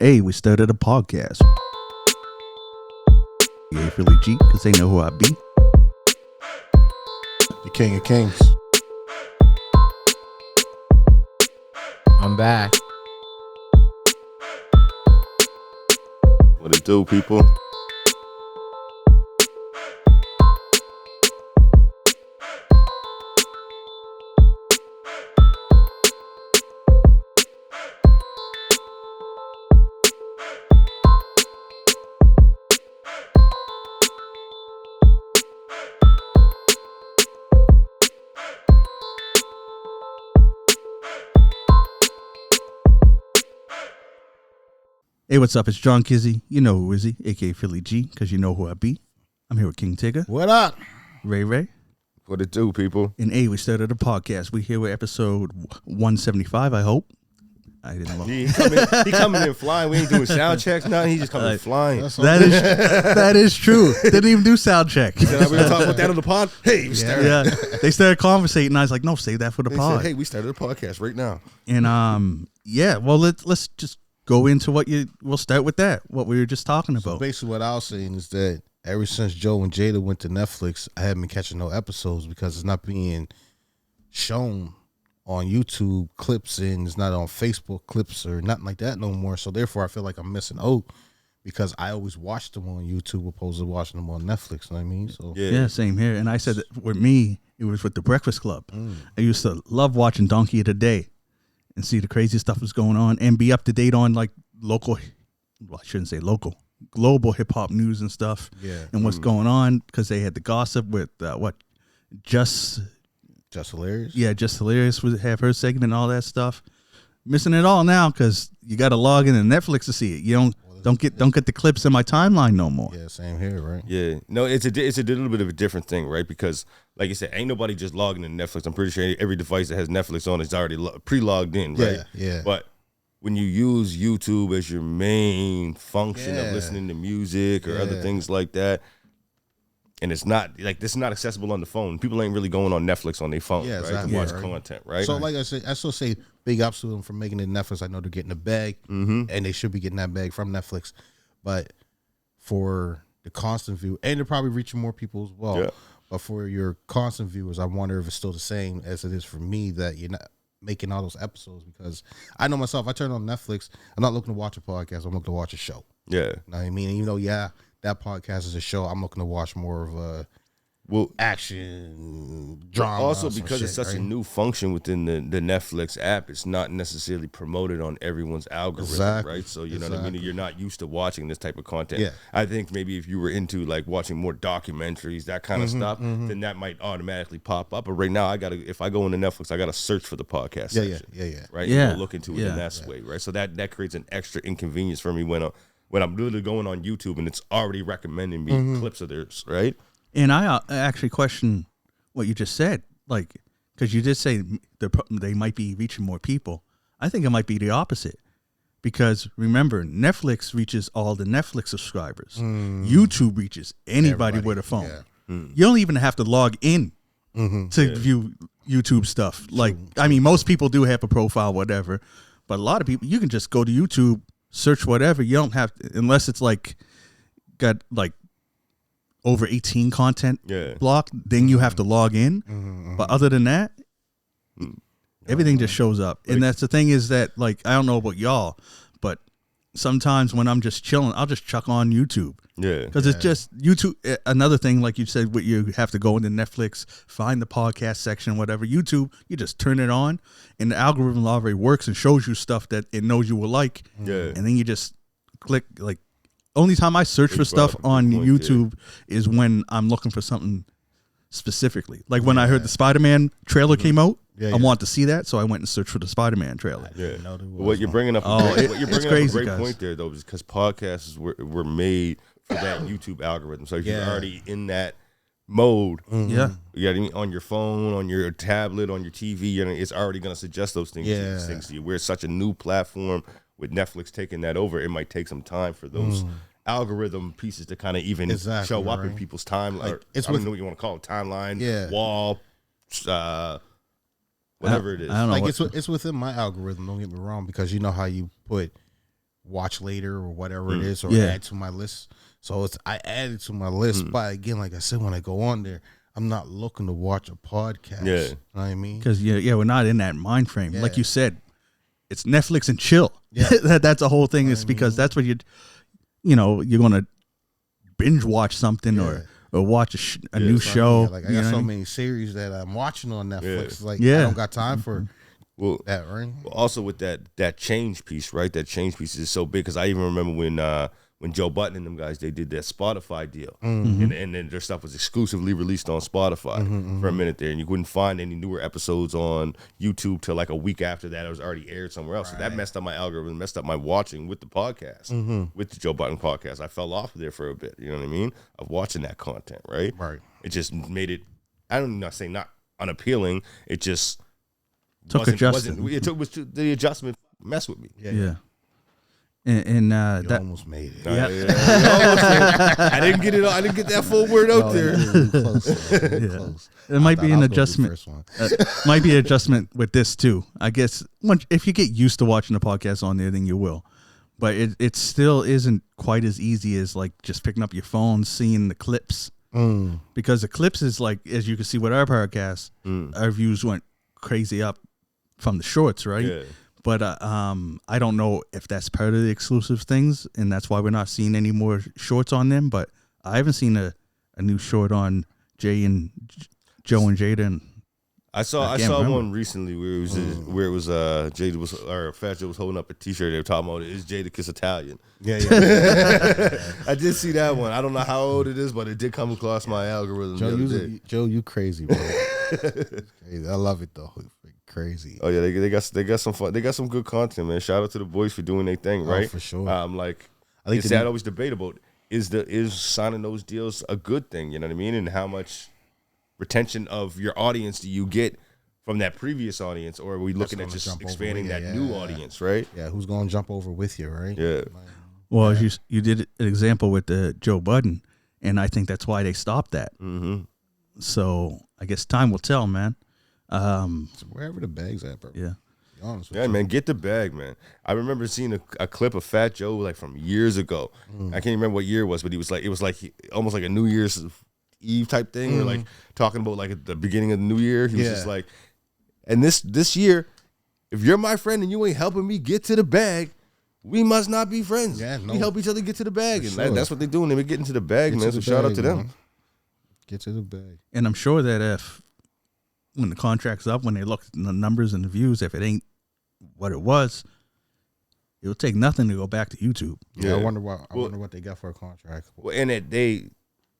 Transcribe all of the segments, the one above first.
Hey, we started a podcast. Yeah, Philly G, because they know who I be. The King of Kings. I'm back. What it do, people? Hey, what's up? It's John Kizzy. You know who is he, a.k.a. Philly G, because you know who I be. I'm here with King Tigger. What up? Ray. What it do, people? And hey, we started a podcast. We here with episode 175, I hope. I didn't know. He coming in flying. We ain't doing sound checks, nothing. He just coming flying. That is true. Didn't even do sound check. We gonna talk about that on the pod. Hey, we started. Yeah, they started conversating, and I was like, no, save that for the They pod. said, hey, we started a podcast right now. And yeah, well, let's just go into we'll start with that, what we were just talking about. So basically what I was saying is that ever since Joe and Jada went to Netflix, I haven't been catching no episodes because it's not being shown on YouTube clips and it's not on Facebook clips or nothing like that no more. So therefore I feel like I'm missing out because I always watched them on YouTube opposed to watching them on Netflix. You know what I mean? So yeah, same here. And I said that with me, it was with the Breakfast Club. I used to love watching Donkey of the Day and see the crazy stuff that's going on and be up to date on like local, well, I shouldn't say local, global hip hop news and stuff. Yeah. And what's going on because they had the gossip with Just Hilarious. Yeah, Just Hilarious would have her segment and all that stuff. Missing it all now because you got to log in to Netflix to see it. You don't get the clips in my timeline no more. Yeah, same here, right? Yeah, no, it's a little bit of a different thing, right? Because, like I said, ain't nobody just logging in Netflix. I'm pretty sure every device that has Netflix on is already pre-logged in, right? Yeah. But when you use YouTube as your main function of listening to music or other things like that, and it's not like this is not accessible on the phone. People ain't really going on Netflix on their phone, right? Exactly, To watch right. content, right? So like I said, I still say big ups to them for making it Netflix. I know they're getting a bag, and they should be getting that bag from Netflix. But for the constant view, and they're probably reaching more people as well. Yeah. But for your constant viewers, I wonder if it's still the same as it is for me that you're not making all those episodes, because I know myself, I turn on Netflix, I'm not looking to watch a podcast, I'm looking to watch a show. Yeah. You know what I mean? And that podcast is a show, I'm looking to watch more of a action drama. Also, because it's such a new function within the Netflix app, it's not necessarily promoted on everyone's algorithm, right? So you know what I mean? You're not used to watching this type of content. Yeah. I think maybe if you were into like watching more documentaries, that kind of stuff, then that might automatically pop up. But right now, if I go into Netflix, I gotta search for the podcast section. Yeah. Right? Yeah. Look into it in that way, right? So that creates an extra inconvenience for me when I'm literally going on YouTube and it's already recommending me clips of theirs, right? And I actually question what you just said, like, because you did say they might be reaching more people. I think it might be the opposite, because remember, Netflix reaches all the Netflix subscribers. YouTube reaches anybody with a phone. Yeah. You don't even have to log in to view YouTube stuff. Like, I mean, most people do have a profile, whatever, but a lot of people, you can just go to YouTube, search whatever. You don't have to, unless it's like got like over 18 content block, then you have to log in. But other than that, everything just shows up. And that's the thing is that, like, I don't know about y'all, but sometimes when I'm just chilling, I'll just chuck on YouTube. Yeah. Because it's just YouTube. Another thing, like you said, what you have to go into Netflix, find the podcast section, whatever. YouTube, you just turn it on, and the algorithm already works and shows you stuff that it knows you will like. Yeah. And then you just click, like, only time I search for stuff on YouTube is when I'm looking for something specifically. Like when I heard the Spider-Man trailer came out, I wanted to see that, so I went and searched for the Spider-Man trailer. Yeah. What you're bringing up, it's crazy, a great point there, though, because podcasts were made for that YouTube algorithm. So if you're already in that mode, you got on your phone, on your tablet, on your TV, it's already going to suggest those things to you. We're such a new platform. With Netflix taking that over, it might take some time for those algorithm pieces to kind of even show up in people's timeline. Like, I don't know what you want to call it, timeline, wall, whatever it is. I don't know. Like it's within my algorithm. Don't get me wrong, because you know how you put watch later or whatever it is, or Yeah. add to my list. So I added to my list, but again, like I said, when I go on there, I'm not looking to watch a podcast. Yeah. You know what I mean? Because we're not in that mind frame. Yeah. Like you said, it's Netflix and chill. Yeah. That's the whole thing. It's because that's what you're gonna binge watch something or watch a new show. Like I got so many series that I'm watching on Netflix. Like I don't got time for that, right? Well, also with that change piece, right? That change piece is so big because I even remember when Joe Budden and them guys, they did that Spotify deal, and then their stuff was exclusively released on Spotify for a minute there, and you wouldn't find any newer episodes on YouTube till like a week after that. It was already aired somewhere else, so that messed up my algorithm, messed up my watching with the podcast, with the Joe Budden podcast. I fell off of there for a bit, you know what I mean, of watching that content, right? Right. It just made it, I don't not say not unappealing, it just Took adjustment. The adjustment messed with me. Yeah. And You that almost made it. I didn't get it. I didn't get that full word out there. Close. it might be an adjustment. Might be an adjustment with this too. I guess if you get used to watching the podcast on there, then you will. But it still isn't quite as easy as like just picking up your phone, seeing the clips. Because the clips is like, as you can see with our podcast, our views went crazy up from the shorts, right? Yeah. But I don't know if that's part of the exclusive things, and that's why we're not seeing any more shorts on them. But I haven't seen a new short on Joe and Jada. And I saw one recently where it was Jada was, or Fat Joe was holding up a T-shirt. They were talking about, is Jada Kiss Italian? Yeah. I did see that one. I don't know how old it is, but it did come across my algorithm. Joe, you crazy, bro. I love it though. Crazy. Oh yeah, they got some fun. They got some good content, man. Shout out to the boys for doing their thing, right? For sure. Like I think I always debate about is signing those deals a good thing? You know what I mean? And how much retention of your audience do you get from that previous audience, or are we looking at just expanding that new audience, right? Yeah, who's going to jump over with you, right? Yeah. well, you did an example with the Joe Budden, and I think that's why they stopped that. Mm-hmm. So I guess time will tell, man. So wherever the bag's at, bro. Yeah. Be honest with Yeah, you. man, get the bag, man. I remember seeing a clip of Fat Joe like from years ago. I can't even remember what year it was, but it was almost like a New Year's Eve type thing, or like talking about like at the beginning of the new year. He was just like, and this year, if you're my friend and you ain't helping me get to the bag, we must not be friends. Yeah, no. We help each other get to the bag, and sure. that's what they're doing. They're getting to the bag, man. So shout out to them. Get to the bag. And I'm sure that when the contract's up, when they look at the numbers and the views, if it ain't what it was, it'll take nothing to go back to YouTube. Yeah, I wonder what they got for a contract. Well, and they,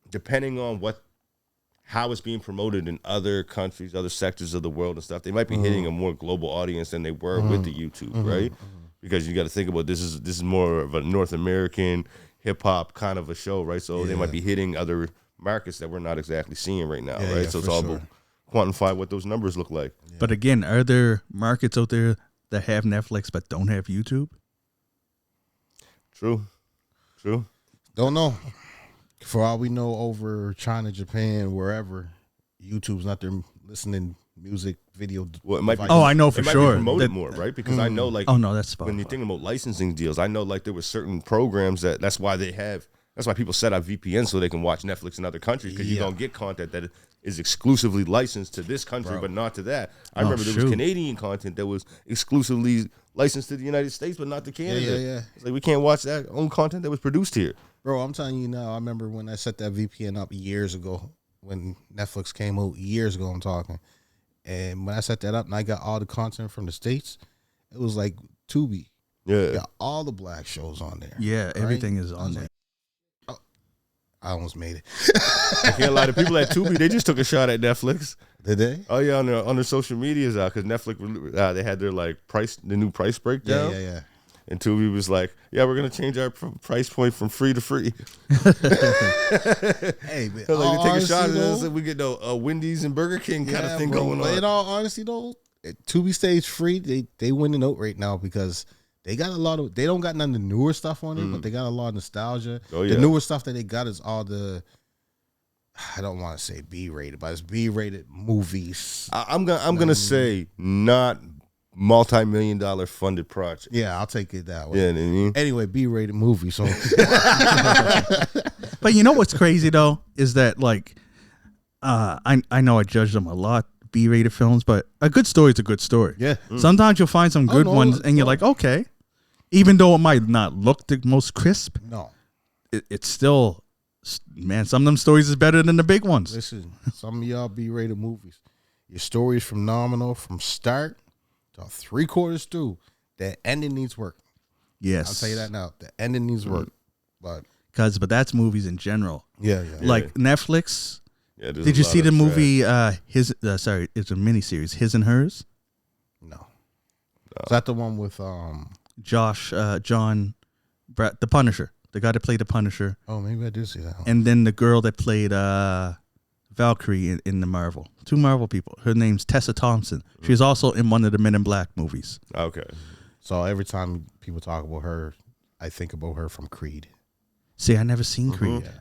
depending on how it's being promoted in other countries, other sectors of the world and stuff, they might be hitting a more global audience than they were with the YouTube, right? Because you got to think about this is more of a North American hip hop kind of a show, right? So they might be hitting other markets that we're not exactly seeing right now, right? Yeah, So it's all about quantify what those numbers look like. Yeah. But again, are there markets out there that have Netflix but don't have YouTube? True. Don't know. For all we know, over China, Japan, wherever, YouTube's not there listening music, video. Well, it might be. Oh, I know for it might sure. be promoted more, right? Because I know, like, oh no, that's Spotify. when you're thinking about licensing deals, I know like there were certain programs that's why people set up VPN so they can watch Netflix in other countries, because you don't get content that is exclusively licensed to this country but not to that. I remember there was Canadian content that was exclusively licensed to the United States but not to Canada. Yeah. It's like we can't watch that own content that was produced here. Bro, I'm telling you now, I remember when I set that VPN up years ago, when Netflix came out years ago, I'm talking. And when I set that up and I got all the content from the States, it was like Tubi. Yeah. Got all the black shows on there. Yeah, right? everything is on there. I almost made it. I can't lie, the people at Tubi, they just took a shot at Netflix. Did they? Oh yeah, on their social medias, because Netflix, they had their like the new price breakdown. Yeah. And Tubi was like, "Yeah, we're gonna change our price point from free to free." Hey, man, So like, they take a shot at though, us, and we get a Wendy's and Burger King kind of thing bro, going but on. in all honesty, though, Tubi stays free. They winning out right now because they got a lot of. They don't got none of the newer stuff on it, but they got a lot of nostalgia. Oh, yeah. The newer stuff that they got is all the. I don't want to say B-rated, but it's B-rated movies. I'm gonna say not multi-million-dollar funded project. Yeah, I'll take it that way. Yeah, you know what I mean? Anyway, B-rated movie. So, But you know what's crazy though is that like, I know I judge them a lot, B-rated films, but a good story is a good story. yeah. Sometimes you'll find some good ones, and you're like, okay, even though it might not look the most crisp, No. it's still, man, some of them stories is better than the big ones. Listen, some of y'all B-rated movies. Your story is phenomenal from start to 3/4 through. The ending needs work. Yes, I'll tell you that now. The ending needs work. But but that's movies in general. yeah. Like Netflix. Yeah, Did you see the movie? It's a miniseries, His and Hers. No. Is that the one with John, the Punisher, the guy that played the Punisher, Oh, maybe I did see that one. and then the girl that played Valkyrie in the Marvel. Two Marvel people. Her name's Tessa Thompson. She's also in one of the Men in Black movies. Okay. So every time people talk about her, I think about her from Creed. See, I never seen Creed. Yeah.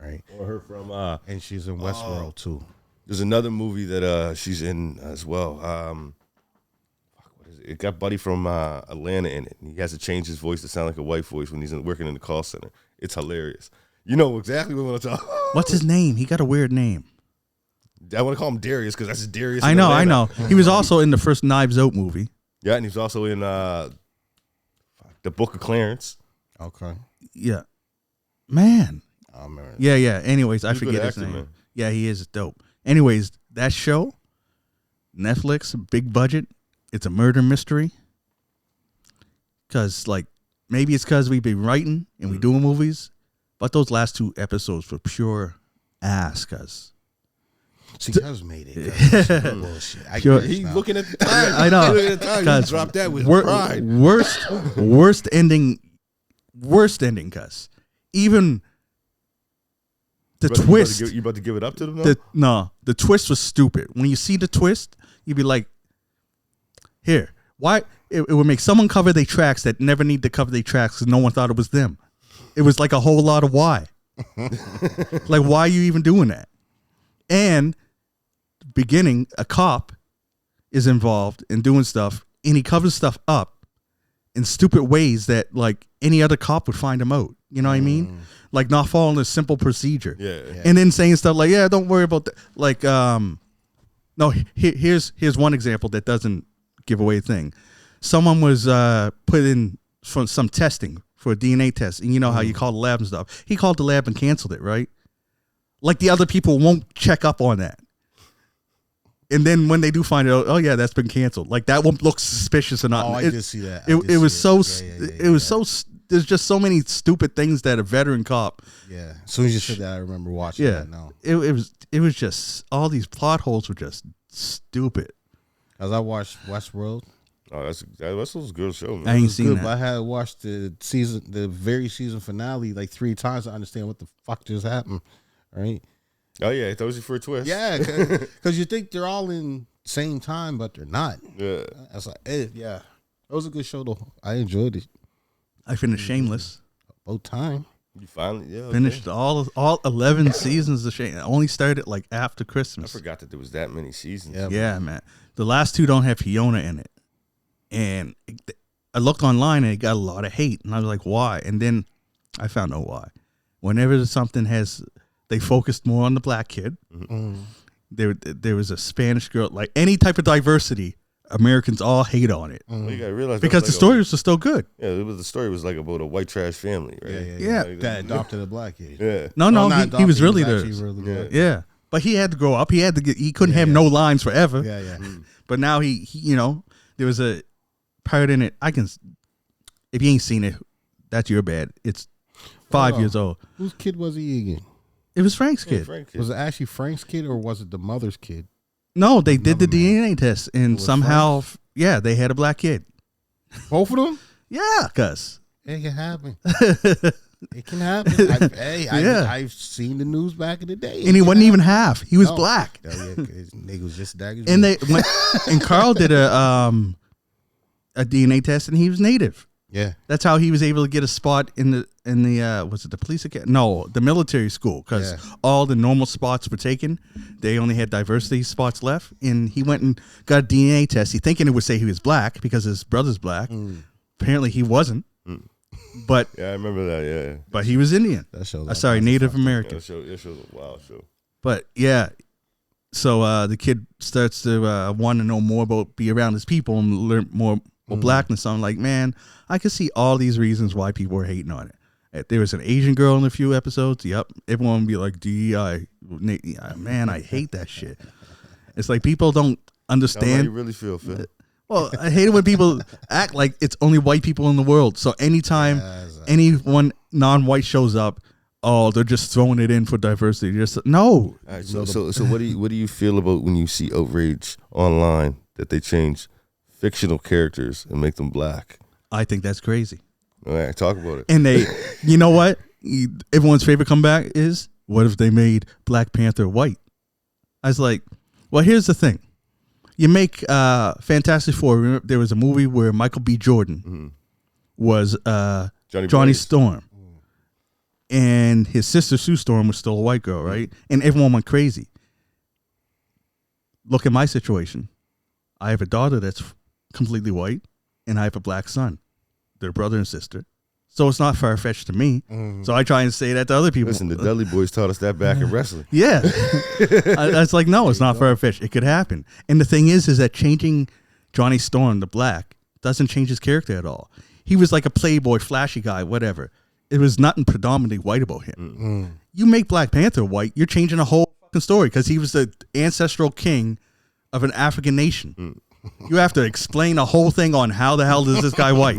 Right. Or her from And she's in Westworld too. there's another movie that she's in as well. What is it? It got Buddy from Atlanta in it. He has to change his voice to sound like a white voice when he's working in the call center. It's hilarious. You know exactly what I'm talking about. What's his name? He got a weird name. I want to call him Darius because that's Darius. I in know. Atlanta. He was also in the first Knives Out movie. Yeah, and he's also in the Book of Clarence. Okay. Yeah. Man. I remember that. Yeah. Anyways, I He's a good forget his actor, name. man. Yeah, he is dope. Anyways, that show, Netflix, big budget. It's a murder mystery. Because, like, maybe it's because we've been writing and we doing movies, but those last 2 episodes were pure ass, cuz. See, Cuz made it. Cuz. Bullshit. I Pure- get it He's now. looking at the time. I know. He's looking at the time. Cuz He dropped that with wor- pride. Worst ending, cuz. Even the twist. You about to give it up to them? Though? The twist was stupid. When you see the twist, you'd be like, here, why? It would make someone cover their tracks that never need to cover their tracks because no one thought it was them. It was like a whole lot of why. Like, why are you even doing that? And beginning, a cop is involved in doing stuff, and he covers stuff up in stupid ways that, like, any other cop would find him out. You know what I mean? Like, not following a simple procedure. Yeah. And then saying stuff like, yeah, don't worry about that. Like, no, here's one example that doesn't give away a thing. Someone was put in for some testing for a DNA test, and you know how you call the lab and stuff. He called the lab and canceled it, right? Like, the other people won't check up on that. And then when they do find out, oh yeah, that's been canceled. Like, that won't look suspicious or not. Oh, I did see that. It was so. It was so. There's just so many stupid things that a veteran cop. Yeah. As soon as you said that, I remember watching Yeah. that now. It was just all these plot holes were just stupid. As I watched Westworld, Oh, that's a good show, man. I ain't it was seen good, that. but I had to watch the very season finale like 3 times to understand what the fuck just happened. Right? Oh yeah, it throws you for a twist. Yeah, because you think they're all in same time, but they're not. Yeah. I was like, yeah, that was a good show though. I enjoyed it. I finished Shameless. About time. You finally Finished all 11 seasons of Shameless. I only started like after I Christmas. forgot that there was that many seasons. Yeah. Yeah, man. The last 2 don't have Fiona in it. And I looked online and it got a lot of hate. And I was like, why? And then I found out why. Whenever something they focused more on the black kid. Mm-hmm. There was a Spanish girl. Like, any type of diversity, Americans all hate on it. Well, you gotta realize Because the story was still good. the story was like about a white trash family, right? Yeah. Like, That adopted a black kid. yeah. No, Well, not he adopted, was really actually there. really Yeah. good. Yeah. But he had to grow up. He couldn't have no lines forever. Yeah, yeah. But now he there was a part in it. If you ain't seen it, that's your bad. It's 5 years old. Whose kid was he again? It was Frank's Yeah, kid. Frank kid. Was it actually Frank's kid or was it the mother's kid? No, they did the Another man. DNA test, and was somehow, they had a black kid. Both of them? Yeah, cuz. It can happen. It can happen. I've seen the news back in the day. And he wasn't even half. He was No. black. Oh, yeah, his nigga was just that. And and Carl did a DNA test, and he was native. Yeah. That's how he was able to get a spot in the was it the police academy? No, the military school, because all the normal spots were taken. They only had diversity spots left, and he went and got a DNA test. He thinking it would say he was black because his brother's black. Apparently, he wasn't. But yeah, I remember that. Yeah, but he was Indian. That shows. Sorry, Native American. Yeah, it shows a wild show. But yeah, so the kid starts to want to know more about, be around his people and learn more blackness. So I'm like, man, I could see all these reasons why people were hating on it. If there was an Asian girl in a few episodes, yep, everyone would be like, DEI. Man, I hate that shit. It's like people don't understand. How you really feel, Phil? Well, I hate it when people act like it's only white people in the world. So anytime anyone non-white shows up, oh, they're just throwing it in for diversity. Just no. All right, so what do you feel about when you see outrage online that they change fictional characters and make them black? I think that's crazy. All right, talk about it. And they, you know what? Everyone's favorite comeback is, what if they made Black Panther white? I was like, well, here's the thing. You make Fantastic Four. Remember, there was a movie where Michael B. Jordan was Johnny Storm. And his sister Sue Storm was still a white girl, right? And everyone went crazy. Look at my situation. I have a daughter that's completely white, and I have a black son. They're brother and sister. So it's not far-fetched to me. So I try and say that to other people. Listen, the Dudley Boys taught us that back in wrestling. Yeah. It's like, no, it's not far-fetched. It could happen. And the thing is that changing Johnny Storm to black doesn't change his character at all. He was like a playboy, flashy guy, whatever. It was nothing predominantly white about him. You make Black Panther white, you're changing a whole fucking story, because he was the ancestral king of an African nation. You have to explain the whole thing on how the hell is this guy white.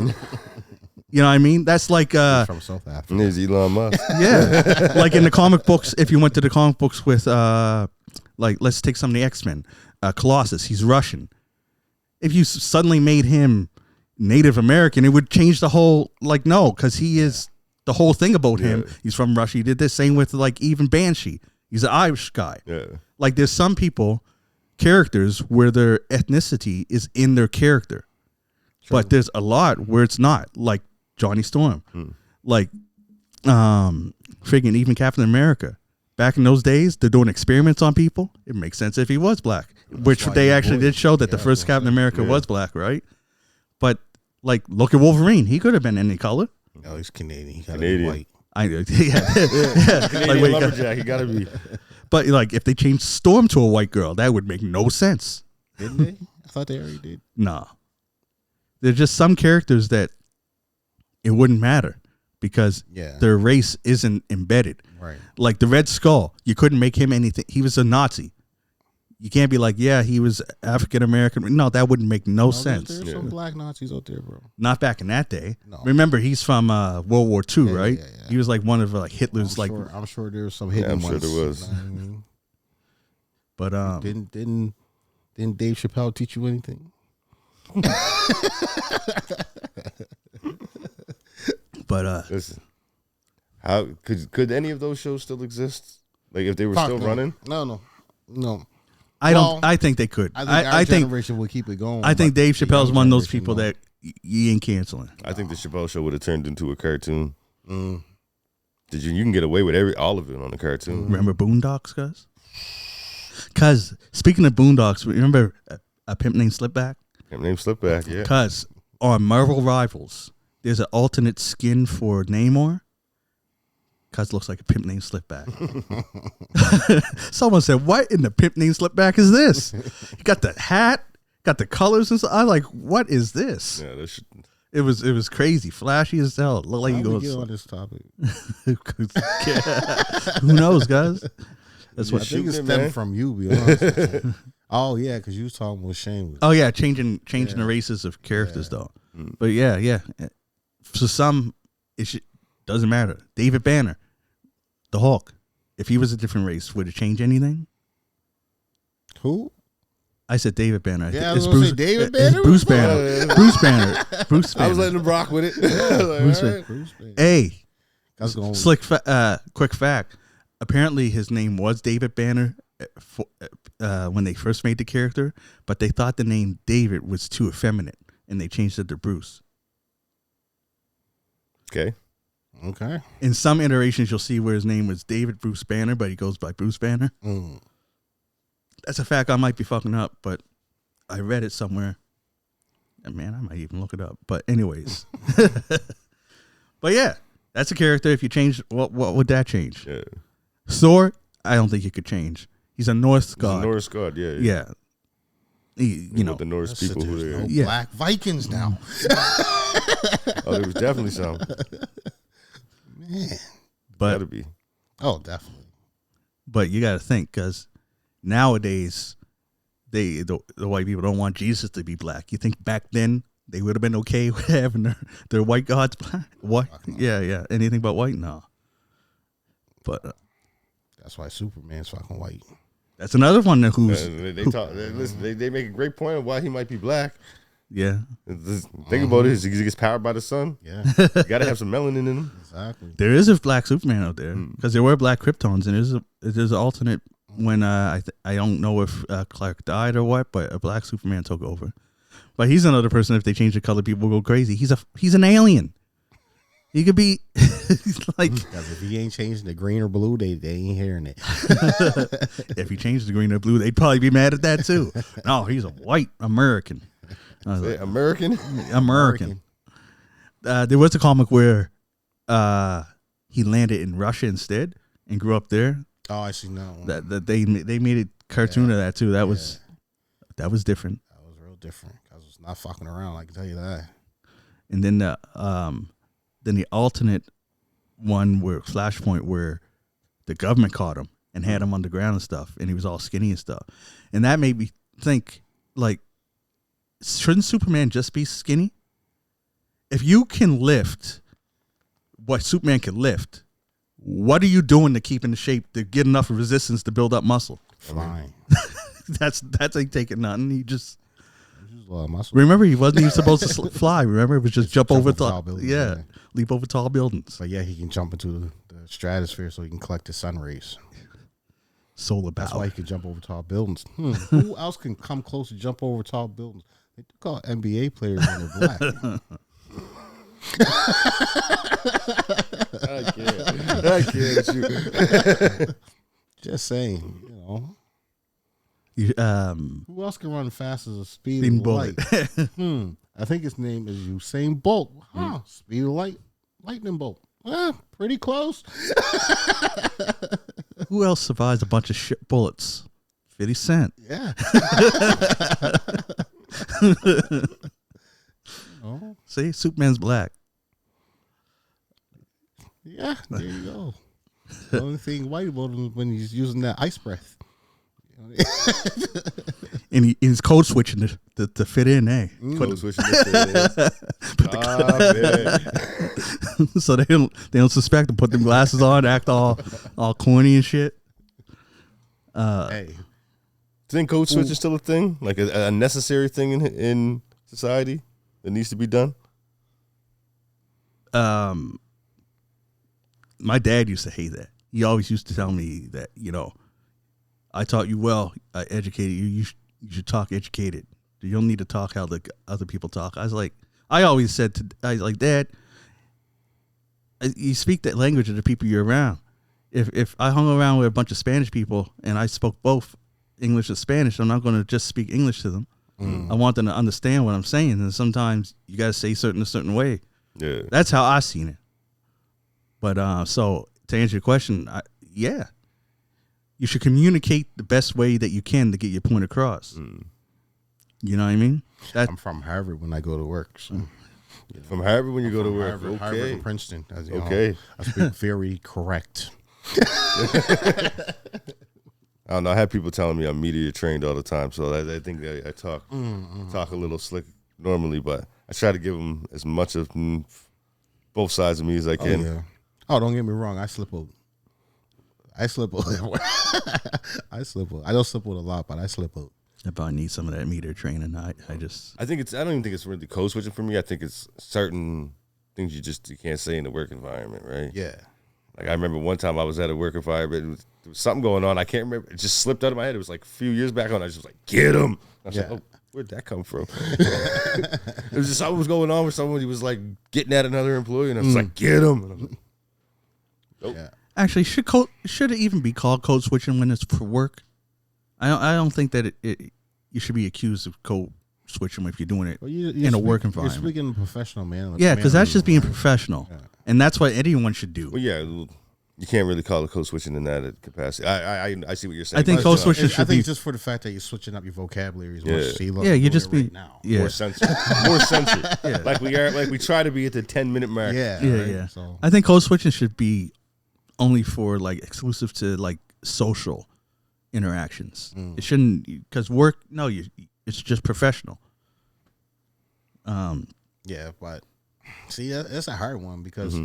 You know what I mean? That's like from South Africa. There's Elon Musk. Yeah. Like in the comic books, if you went to the comic books with like, let's take some of the X-Men. Colossus, he's Russian. If you suddenly made him Native American, it would change the whole, like, no, because he is the whole thing about him. He's from Russia. He did this. Same with like even Banshee. He's an Irish guy. Yeah. Like there's some people, characters where their ethnicity is in their character. True. But there's a lot where it's not, like Johnny Storm. Like friggin' even Captain America. Back in those days, they're doing experiments on people. It makes sense if he was black. Which they actually did show that the first Captain America was black, right? But like look at Wolverine. He could have been any color. No, he's Canadian. He gotta be white. Canadian lumberjack. He gotta be. But like, if they changed Storm to a white girl, that would make no sense. Didn't they? I thought they already did. No. There's just some characters that it wouldn't matter because their race isn't embedded. Right. Like the Red Skull, you couldn't make him anything. He was a Nazi. You can't be like, yeah, he was African American. No, that wouldn't make no sense. There's some black Nazis out there, bro. Not back in that day. No. Remember, he's from World War II, right? Yeah. He was like one of like Hitler's. I'm sure there was some hidden ones. I'm sure there was. You know what I mean? But didn't Dave Chappelle teach you anything? But listen, how could any of those shows still exist? Like if they were still running? No. I think they could. I think our generation will keep it going. I think Dave Chappelle's one of those people that you ain't canceling. I think the Chappelle Show would have turned into a cartoon. Did you can get away with all of it on the cartoon. Remember Boondocks, guys? Cause speaking of Boondocks, remember a pimp named Slipback? Pimp named Slipback, yeah. Cause on Marvel Rivals, there's an alternate skin for Namor. Cause it looks like a pimp named Slipback. Someone said, "What in the pimp named Slipback is this?" He got the hat, got the colors and stuff. I'm like, "What is this?" Yeah, it was crazy, flashy as hell. Look like you go get on this topic. Who knows, guys? That's what I think it stemmed from you. Be honest. Oh yeah, because you was talking with Shane. Oh yeah, changing the races of characters though. But yeah. For some, doesn't matter. David Banner, the Hulk. If he was a different race, would it change anything? Who? I said David Banner. Yeah, I was going to say David Banner. Bruce Banner. Bruce Banner. Bruce Banner. I was letting him rock with it. Bruce Banner. Hey, quick fact. Apparently, his name was David Banner when they first made the character, but they thought the name David was too effeminate, and they changed it to Bruce. Okay. In some iterations, you'll see where his name was David Bruce Banner, but he goes by Bruce Banner. That's a fact I might be fucking up, but I read it somewhere. And man, I might even look it up. But anyways. But yeah, that's a character. If you change, what would that change? Yeah. Thor, I don't think it could change. He's a Norse god. Norse god, yeah. Yeah. You know. The Norse people who no they black Vikings now. Oh, there was definitely some. Man. But Gotta be. Oh, definitely. But you got to think, because nowadays, the white people don't want Jesus to be black. You think back then they would have been okay with having their white gods black? What? Yeah. Anything but white? No. But that's why Superman's fucking white. that's another one who's they make a great point of why he might be black. yeah. Think about it. He gets powered by the sun. Yeah, You gotta have some melanin in him. exactly. There is a black Superman out there because there were black Kryptons, and there's an alternate when I don't know if Clark died or what, but a black Superman took over. But he's another person. If they change the color, people go crazy. He's an alien. He could be like Because if he ain't changing the green or blue, they ain't hearing it. if he changed the green or blue, they'd probably be mad at that too. No, he's a white American. I was like, American. American. There was a comic where he landed in Russia instead and grew up there. Oh, I see now. That they made a cartoon of that too. That was different. That was real different. I was not fucking around. I can tell you that. And then the alternate one where Flashpoint, where the government caught him and had him underground and stuff, and he was all skinny and stuff, and that made me think, like, shouldn't Superman just be skinny? If you can lift what Superman can lift, what are you doing to keep in shape to get enough resistance to build up muscle? Flying. That's ain't taking nothing. He just A lot of muscle. remember he wasn't even supposed to fly. Remember it was just jump over tall buildings. yeah, leap over tall buildings. But yeah, he can jump into the stratosphere so he can collect the sun rays. Solar That's power. why he can jump over tall buildings. Who else can come close to jump over tall buildings? They do call NBA players when they're black. I can't. Just saying, you know. You, Who else can run fast as a speed Speeding of bullet. light? I think his name is Usain Bolt. Huh, speed of light, lightning bolt. Pretty close. Who else survives a bunch of shit bullets? 50 Cent. Yeah. Oh, See, Superman's black. yeah, there you go. The only thing white about him is when he's using that ice breath. And he's code switching to fit in, eh? Code switching this shit in. So they don't suspect him. Put them glasses on, act all corny and shit. Hey, Think code switch is still a thing? Like a necessary thing in society that needs to be done? My dad used to hate that. He always used to tell me that, you know, I taught you well, I educated you. You should talk educated. You don't need to talk how the other people talk. I always said Dad, you speak that language to the people you're around. If I hung around with a bunch of Spanish people and I spoke both English and Spanish, I'm not going to just speak English to them. I want them to understand what I'm saying. And sometimes you got to say a certain way. Yeah. That's how I seen it. But so to answer your question, yeah, you should communicate the best way that you can to get your point across. You know what I mean? I'm from Harvard when I go to work. So. From Harvard when you go to work. Harvard, Okay. Harvard and Princeton. As, Okay. I speak very correct. I don't know. I have people telling me I'm media trained all the time, so I think that I talk a little slick normally, but I try to give them as much of both sides of me as I can. Oh, yeah. Oh, don't get me wrong. I slip out. I slip out. I slip out. I don't slip out a lot, but I slip out. I probably need some of that meter training. I don't even think it's really code switching for me. I think it's certain things you can't say in the work environment, right? Yeah. Like I remember one time I was at a work environment, there was something going on. I can't remember. It just slipped out of my head. It was like a few years back on. I just was like, get him. I was like, oh, Where'd that come from? It was just something was going on with someone. He was like getting at another employee, and I was like, get him. And I'm like, nope. Yeah. Actually, should it even be called code switching when it's for work? I don't think that you should be accused of code switching if you're doing it in a work environment. You're speaking in a professional manner. Yeah, because that's just being professional, and that's what anyone should do. Well, yeah, you can't really call it code switching in that capacity. I see what you're saying. I think code switching should be just for the fact that you're switching up your vocabulary. You just be now. More censored. More censored. Yeah. Like we try to be at the 10-minute mark. Yeah. So. I think code switching should be only for like exclusive to like social interactions. It shouldn't, because work. No, it's just professional. Yeah, but see, that's a hard one because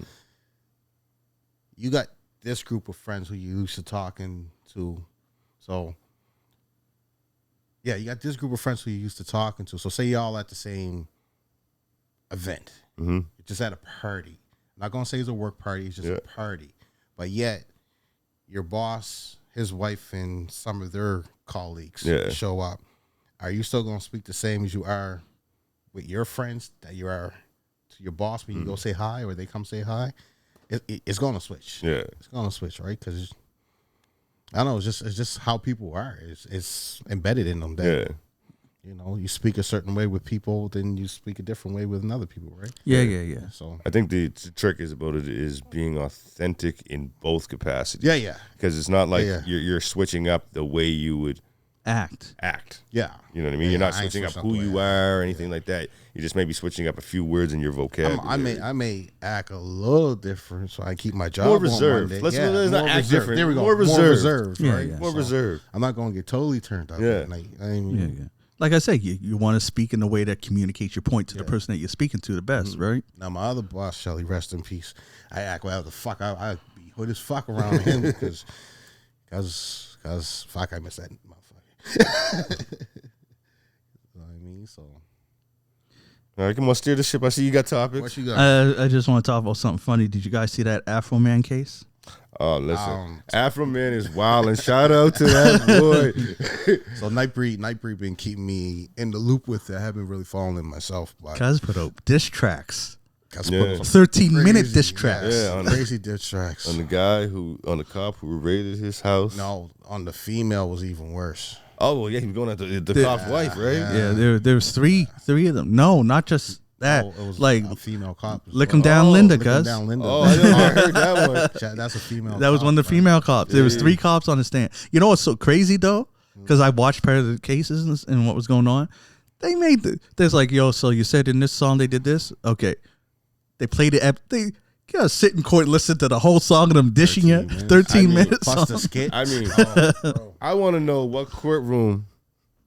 you got this group of friends who you used to talking to, so yeah, you got this group of friends who you used to talking to. So say y'all at the same event, you're just at a party. I'm not gonna say it's a work party; it's just a party. But yet, your boss, his wife, and some of their colleagues show up. Are you still gonna speak the same as you are with your friends that you are to your boss when you go say hi or they come say hi? It's gonna switch. Yeah, it's gonna switch, right? Because I don't know. It's just how people are. It's embedded in them. That, you know, you speak a certain way with people, then you speak a different way with other people, right? Yeah. So I think the trick is about it is being authentic in both capacities. Yeah. Because it's not like you're switching up the way you would act. Yeah. You know what I mean? You're not switching up who you are or anything like that. You just may be switching up a few words in your vocabulary. I may act a little different so I keep my job more reserved. Let's not act different. There we go. More reserved. Right? More reserved. I'm not going to get totally turned up. Yeah. Like I said, you want to speak in a way that communicates your point to the person that you're speaking to the best, right? Now, my other boss, Shelly, rest in peace, I act well the fuck. I be hood as fuck around him because fuck, I miss that motherfucker. You know what I mean? So. All right, come on, steer the ship. I see you got topics. What you got? I just want to talk about something funny. Did you guys see that Afroman case? Oh, listen, Afroman is wild, and shout out to that boy. So Nightbreed been keeping me in the loop with it. I haven't really fallen in myself. Cuz put up diss tracks. 13-minute diss tracks. Yeah, crazy diss tracks. On the cop who raided his house. No, on the female was even worse. Oh, well, yeah, he was going after the cop's wife, right? Yeah, there was three of them. No, not just that. It was like a female cop. Lick them down, Linda, cuz. Oh, I heard that one. That's a female. That was one of the female cops. There was 3 cops on the stand. You know what's so crazy though? Because I watched part of the cases and what was going on. They made there's like, yo, so you said in this song they did this? Okay. They played it. They gotta sit in court and listen to the whole song of them dishing it. 13 minutes. Plus the skit. I mean, I want to know what courtroom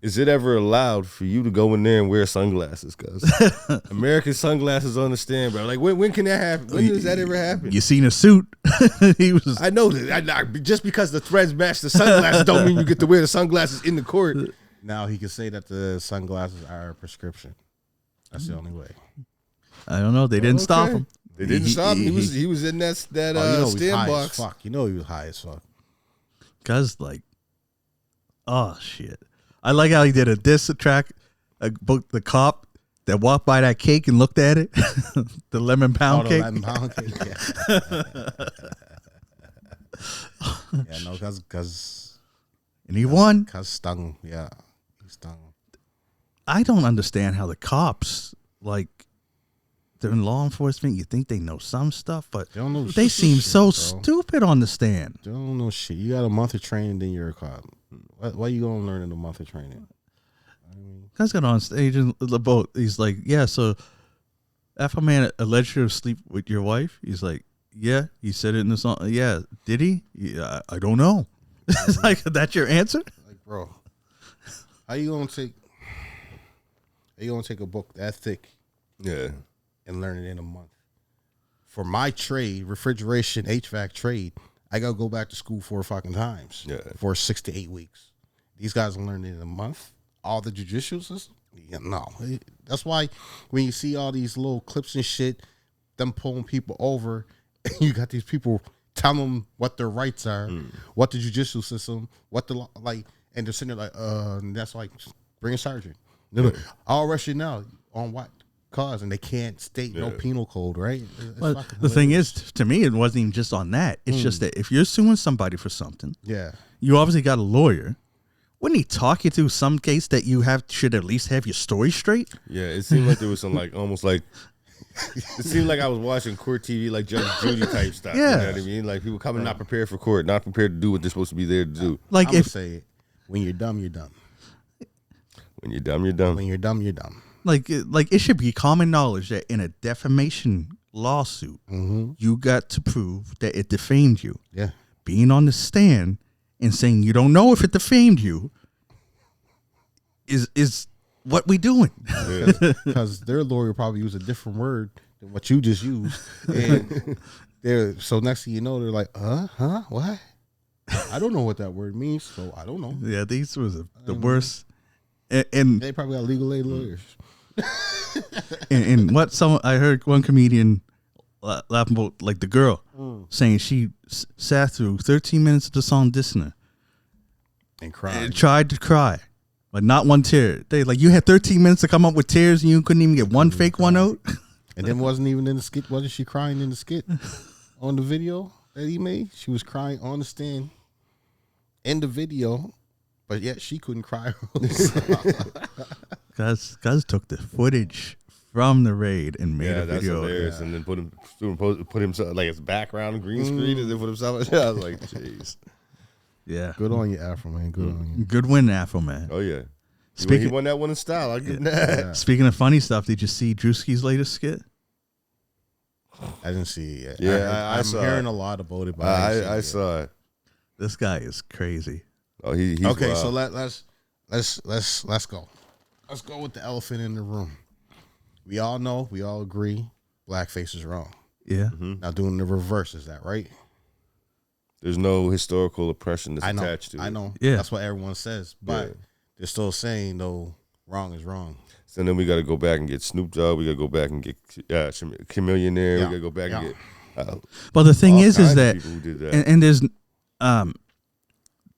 is it ever allowed for you to go in there and wear sunglasses? Cause American sunglasses on the stand, bro. Like when can that happen? When does that ever happen? You seen a suit? He was. I know that. Just because the threads match the sunglasses don't mean you get to wear the sunglasses in the court. Now he can say that the sunglasses are a prescription. That's the only way. I don't know. They didn't stop him. They didn't stop him. He was in that stand box. Fuck, you know he was high as fuck. Cause like, oh shit! I like how he did a diss track about the cop that walked by that cake and looked at it, the lemon pound cake. Lemon pound cake. Yeah, no, cause and he won. Cause stung. Yeah, he stung. I don't understand how the cops like. They're in law enforcement. You think they know some stuff, but they seem so stupid on the stand. They don't know shit. You got a month of training, then you're a cop. Why you gonna learn in a month of training? Guys got on stage and the boat. He's like, yeah. So, Afroman alleged to sleep with your wife. He's like, yeah. He said it in the song. Yeah, did he? Yeah, I don't know. It's like, that's your answer? Like, bro, how you gonna take a book that thick? Yeah. And learn it in a month. For my trade, refrigeration, HVAC trade, I gotta go back to school 4 fucking times. Yeah. For 6 to 8 weeks. These guys will learn it in a month. All the judicial system? Yeah, no. That's why when you see all these little clips and shit, them pulling people over, you got these people telling them what their rights are, what the judicial system, what the law, like, and they're sitting there like, and that's like, bring a sergeant. I'll arrest you now on what cause, and they can't state no penal code, right? Well, the thing is, to me, it wasn't even just on that. It's just that if you're suing somebody for something, you obviously got a lawyer. Wouldn't he talk you through some case that you should at least have your story straight? Yeah, it seemed like there was some almost like it seemed like I was watching court TV, like Judge Judy type stuff. Yeah. You know what I mean? Like people coming not prepared for court, not prepared to do what they're supposed to be there to do. Like I'm say it. When you're dumb, you're dumb. When you're dumb, you're dumb. When you're dumb, you're dumb. Like it should be common knowledge that in a defamation lawsuit, you got to prove that it defamed you. Yeah. Being on the stand and saying you don't know if it defamed you is what we doing. Because their lawyer probably used a different word than what you just used. And so next thing you know, they're like, what? I don't know what that word means, so I don't know. Yeah, these was the worst. And they probably got legal aid lawyers. and what I heard one comedian laughing about, like the girl saying she sat through 13 minutes of the song Dissonant and cried. And tried to cry, but not one tear. They like, you had 13 minutes to come up with tears and you couldn't even get one fake one out. And then wasn't even in the skit. Wasn't she crying in the skit on the video that he made? She was crying on the stand in the video, but yet she couldn't cry. Guys took the footage from the raid and made a that's video. Hilarious. And then put himself like his background green screen, and then put himself. I was like, jeez. Yeah. Good on you, Afroman. Good on you. Good win, Afroman. Oh yeah. Speaking, he won that one in style. I'll give him that. Yeah. Speaking of funny stuff, did you see Drewski's latest skit? I didn't see it yet. Yeah, I'm saw hearing it. a lot about it, but I saw it. This guy is crazy. Oh, he's okay. wild. So let's go. Let's go with the elephant in the room. We all know, we all agree, blackface is wrong. Yeah. Now doing the reverse, is that right? There's no historical oppression that's attached to it. I know. Yeah. That's what everyone says, but they're still saying no, wrong is wrong. So then we got to go back and get Snoop Dogg. We got to go back and get Chameleonaire. We got to go back and get. But the thing is that, people who did that. and there's,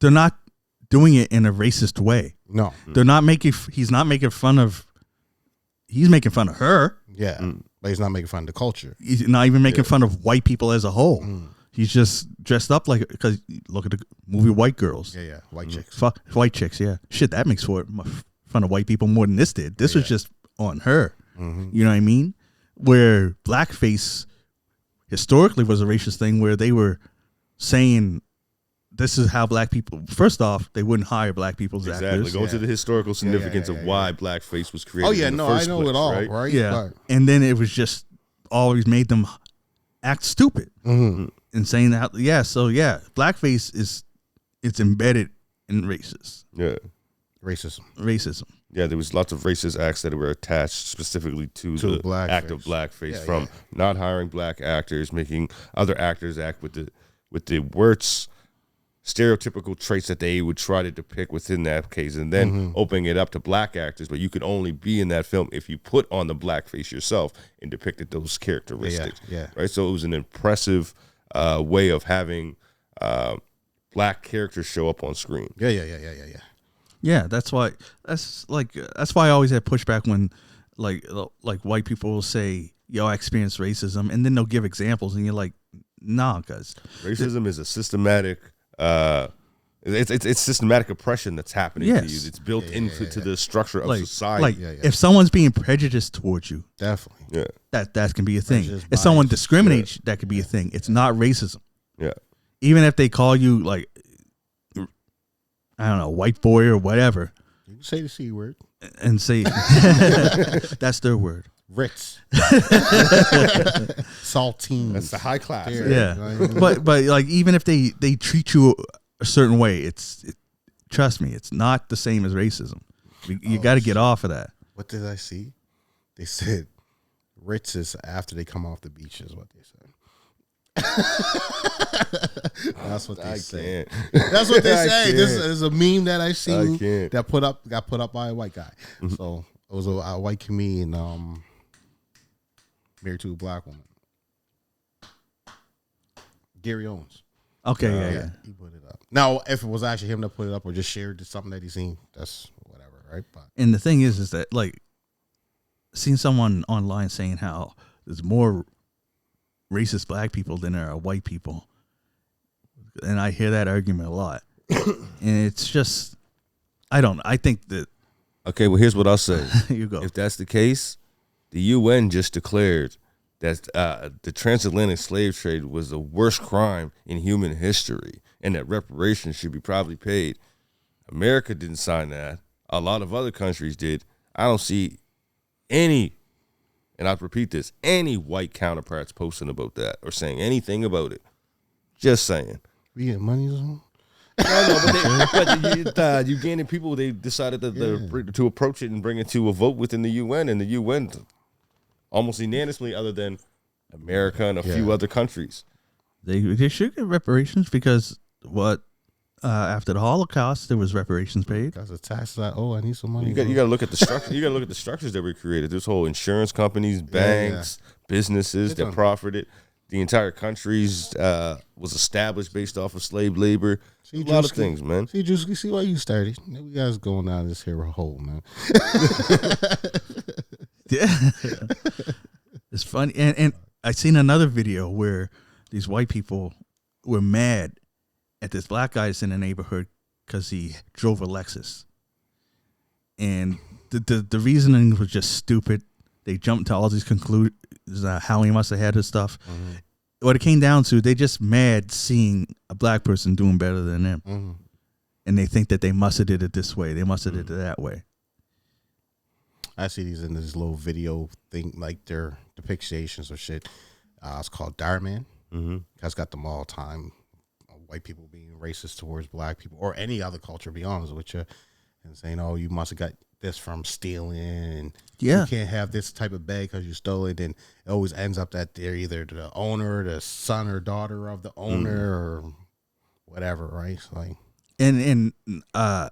they're not doing it in a racist way. No, they're not making. He's not making fun of. He's making fun of her. Yeah, but he's not making fun of the culture. He's not even making fun of white people as a whole. He's just dressed up like, because look at the movie White Girls. Yeah, white chicks. White chicks, yeah. Shit, that makes fun of white people more than this did. This was just on her. You know what I mean? Where blackface historically was a racist thing where they were saying this is how black people, first off, they wouldn't hire black people as actors. Go to the historical significance of why blackface was created. I know it all, right? Yeah. And then it was just always made them act stupid. And saying that, blackface it's embedded in racist. Yeah. Racism. Yeah, there was lots of racist acts that were attached specifically to the blackface. act of blackface, from not hiring black actors, making other actors act with the worst stereotypical traits that they would try to depict within that case, and then opening it up to black actors. But you could only be in that film if you put on the blackface yourself and depicted those characteristics. Right. So it was an impressive way of having black characters show up on screen. Yeah, that's why I always had pushback when like white people will say, "Yo, I experienced racism," and then they'll give examples, and you're like, "Nah, guys, racism is a systematic." It's systematic oppression that's happening to you. It's built into the structure of society. If someone's being prejudiced towards you, definitely, that can be a thing. If someone discriminates, that could be a thing. It's not racism. Yeah, even if they call you like, I don't know, white boy or whatever. You can say the C word and say that's their word. Ritz, saltine. That's the high class. Yeah, but like even if they treat you a certain way, trust me, it's not the same as racism. You got to get off of that. What did I see? They said Ritz is after they come off the beach is what they said. That's what they say. That's what they say. This is a meme that I seen that got put up by a white guy. So it was a white comedian married to a black woman. Gary Owens. Okay, yeah. He put it up. Now, if it was actually him that put it up or just shared something that he seen, that's whatever. right? But And the thing is that like, seeing someone online saying how there's more racist black people than there are white people, and I hear that argument a lot, and it's just, I think that. Okay, well, here's what I'll say. You go. If that's the case, the UN just declared that the transatlantic slave trade was the worst crime in human history, and that reparations should be properly paid. America didn't sign that. A lot of other countries did. I don't see any, and I repeat this, any white counterparts posting about that or saying anything about it. Just saying. we get money or something? but you gaining people. They decided to approach it and bring it to a vote within the UN, and the UN almost unanimously, other than America and a few other countries. They should get reparations because after the Holocaust there was reparations paid. Because the taxes I need some money. You got to look at the structure. You got to look at the structures that were created. This whole insurance companies, banks, businesses that profited. The entire country's was established based off of slave labor. A lot of things, man. See, Juicy, see why you started. We guys going down this here hole, man. Yeah, it's funny. And I seen another video where these white people were mad at this black guy in the neighborhood because he drove a Lexus, and the reasoning was just stupid. They jumped to all these conclusions how he must have had his stuff. Mm-hmm. What it came down to, they just mad seeing a black person doing better than them, and they think that they must have did it this way. They must have did it that way. I see these in this little video thing, like their depictions of shit. It's called Darman. That's got them all time. White people being racist towards black people or any other culture, to be honest with you, and saying, "Oh, you must have got this from stealing, and you can't have this type of bag because you stole it." And it always ends up that they're either the owner, the son or daughter of the owner, or whatever, right? So like, and I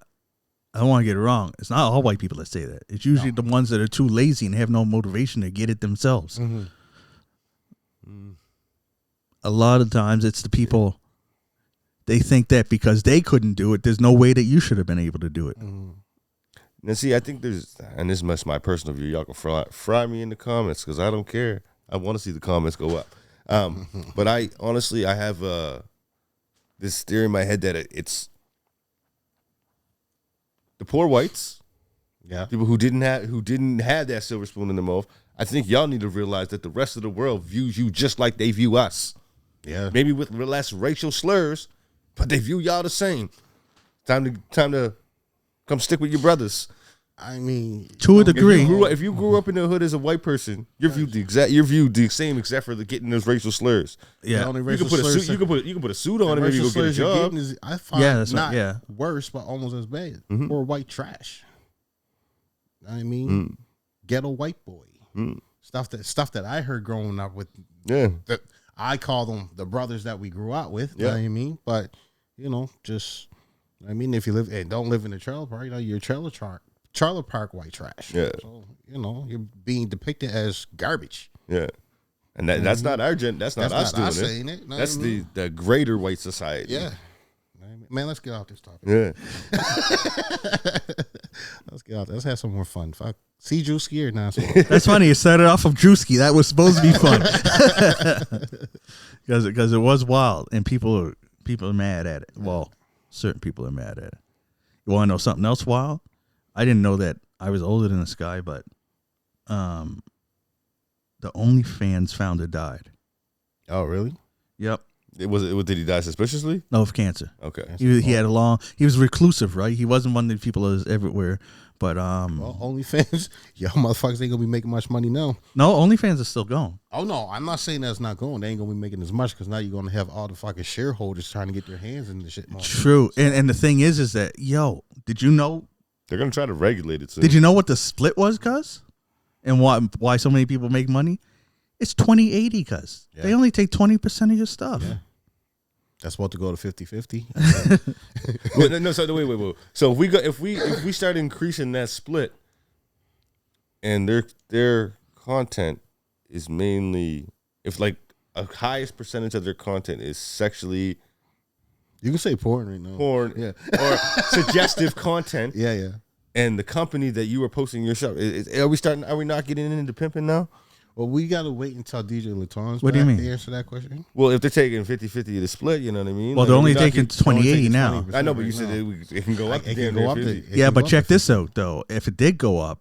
don't want to get it wrong. It's not all white people that say that. It's usually the ones that are too lazy and have no motivation to get it themselves. A lot of times, it's the people. They think that because they couldn't do it, there's no way that you should have been able to do it. Now, see, I think there's, and this is my personal view. Y'all can fry me in the comments because I don't care. I want to see the comments go up. But I honestly, I have this theory in my head that it's the poor whites, people who didn't have that silver spoon in their mouth. I think y'all need to realize that the rest of the world views you just like they view us. Yeah, maybe with less racial slurs, but they view y'all the same. Time to come stick with your brothers. I mean, to a degree. If you grew up in the hood as a white person, you're viewed the same, except for getting those racial slurs. Yeah, the only you can put a suit. You can put a suit on and maybe go get a job. I find that's not right, worse, but almost as bad. Or white trash. I mean, ghetto white boy stuff that I heard growing up with. Yeah, that I call them the brothers that we grew up with. You know what I mean? But just if you live and don't live in a trailer park, you're trailer park white trash. Yeah. So, you're being depicted as garbage. Yeah. And that's not our that's not us doing saying it. That's the greater white society. Yeah. Man, let's get off this topic. Yeah. Let's get off. Let's have some more fun. Fuck. See Drewski or not? That's funny. You started off of Drewski. That was supposed to be fun. Because it was wild and people are mad at it. Well, certain people are mad at it. You want to know something else wild? I didn't know that I was older than this guy, but the Onlyfans founder died. Oh, really? Yep. Did he die suspiciously? No, of cancer. Okay. He had he was reclusive, right? He wasn't one of the people that was everywhere. But well, OnlyFans, y'all motherfuckers ain't gonna be making much money now. No, OnlyFans is still going. Oh no, I'm not saying that's not going. They ain't gonna be making as much because now you're gonna have all the fucking shareholders trying to get their hands in the shit. True, and the thing is that did you know they're gonna try to regulate it soon? Did you know what the split was, cuz? And why so many people make money? It's 20/80, cuz. They only take 20% of your stuff. Yeah. That's supposed to go to 50-50. Wait. So if we start increasing that split, and their content is mainly, if like a highest percentage of their content is sexually, you can say porn right now. Or suggestive content. Yeah. and the company that you were posting your show, are we not getting into pimping now? Well, we got to wait until DJ Laton's What do you mean? to answer that question. Well, if they're taking 50-50 of the split, you know what I mean? Well, they're only taking 20/80 now. I know, but you said it can go up. It can go up. Yeah, but check this out, though. If it did go up,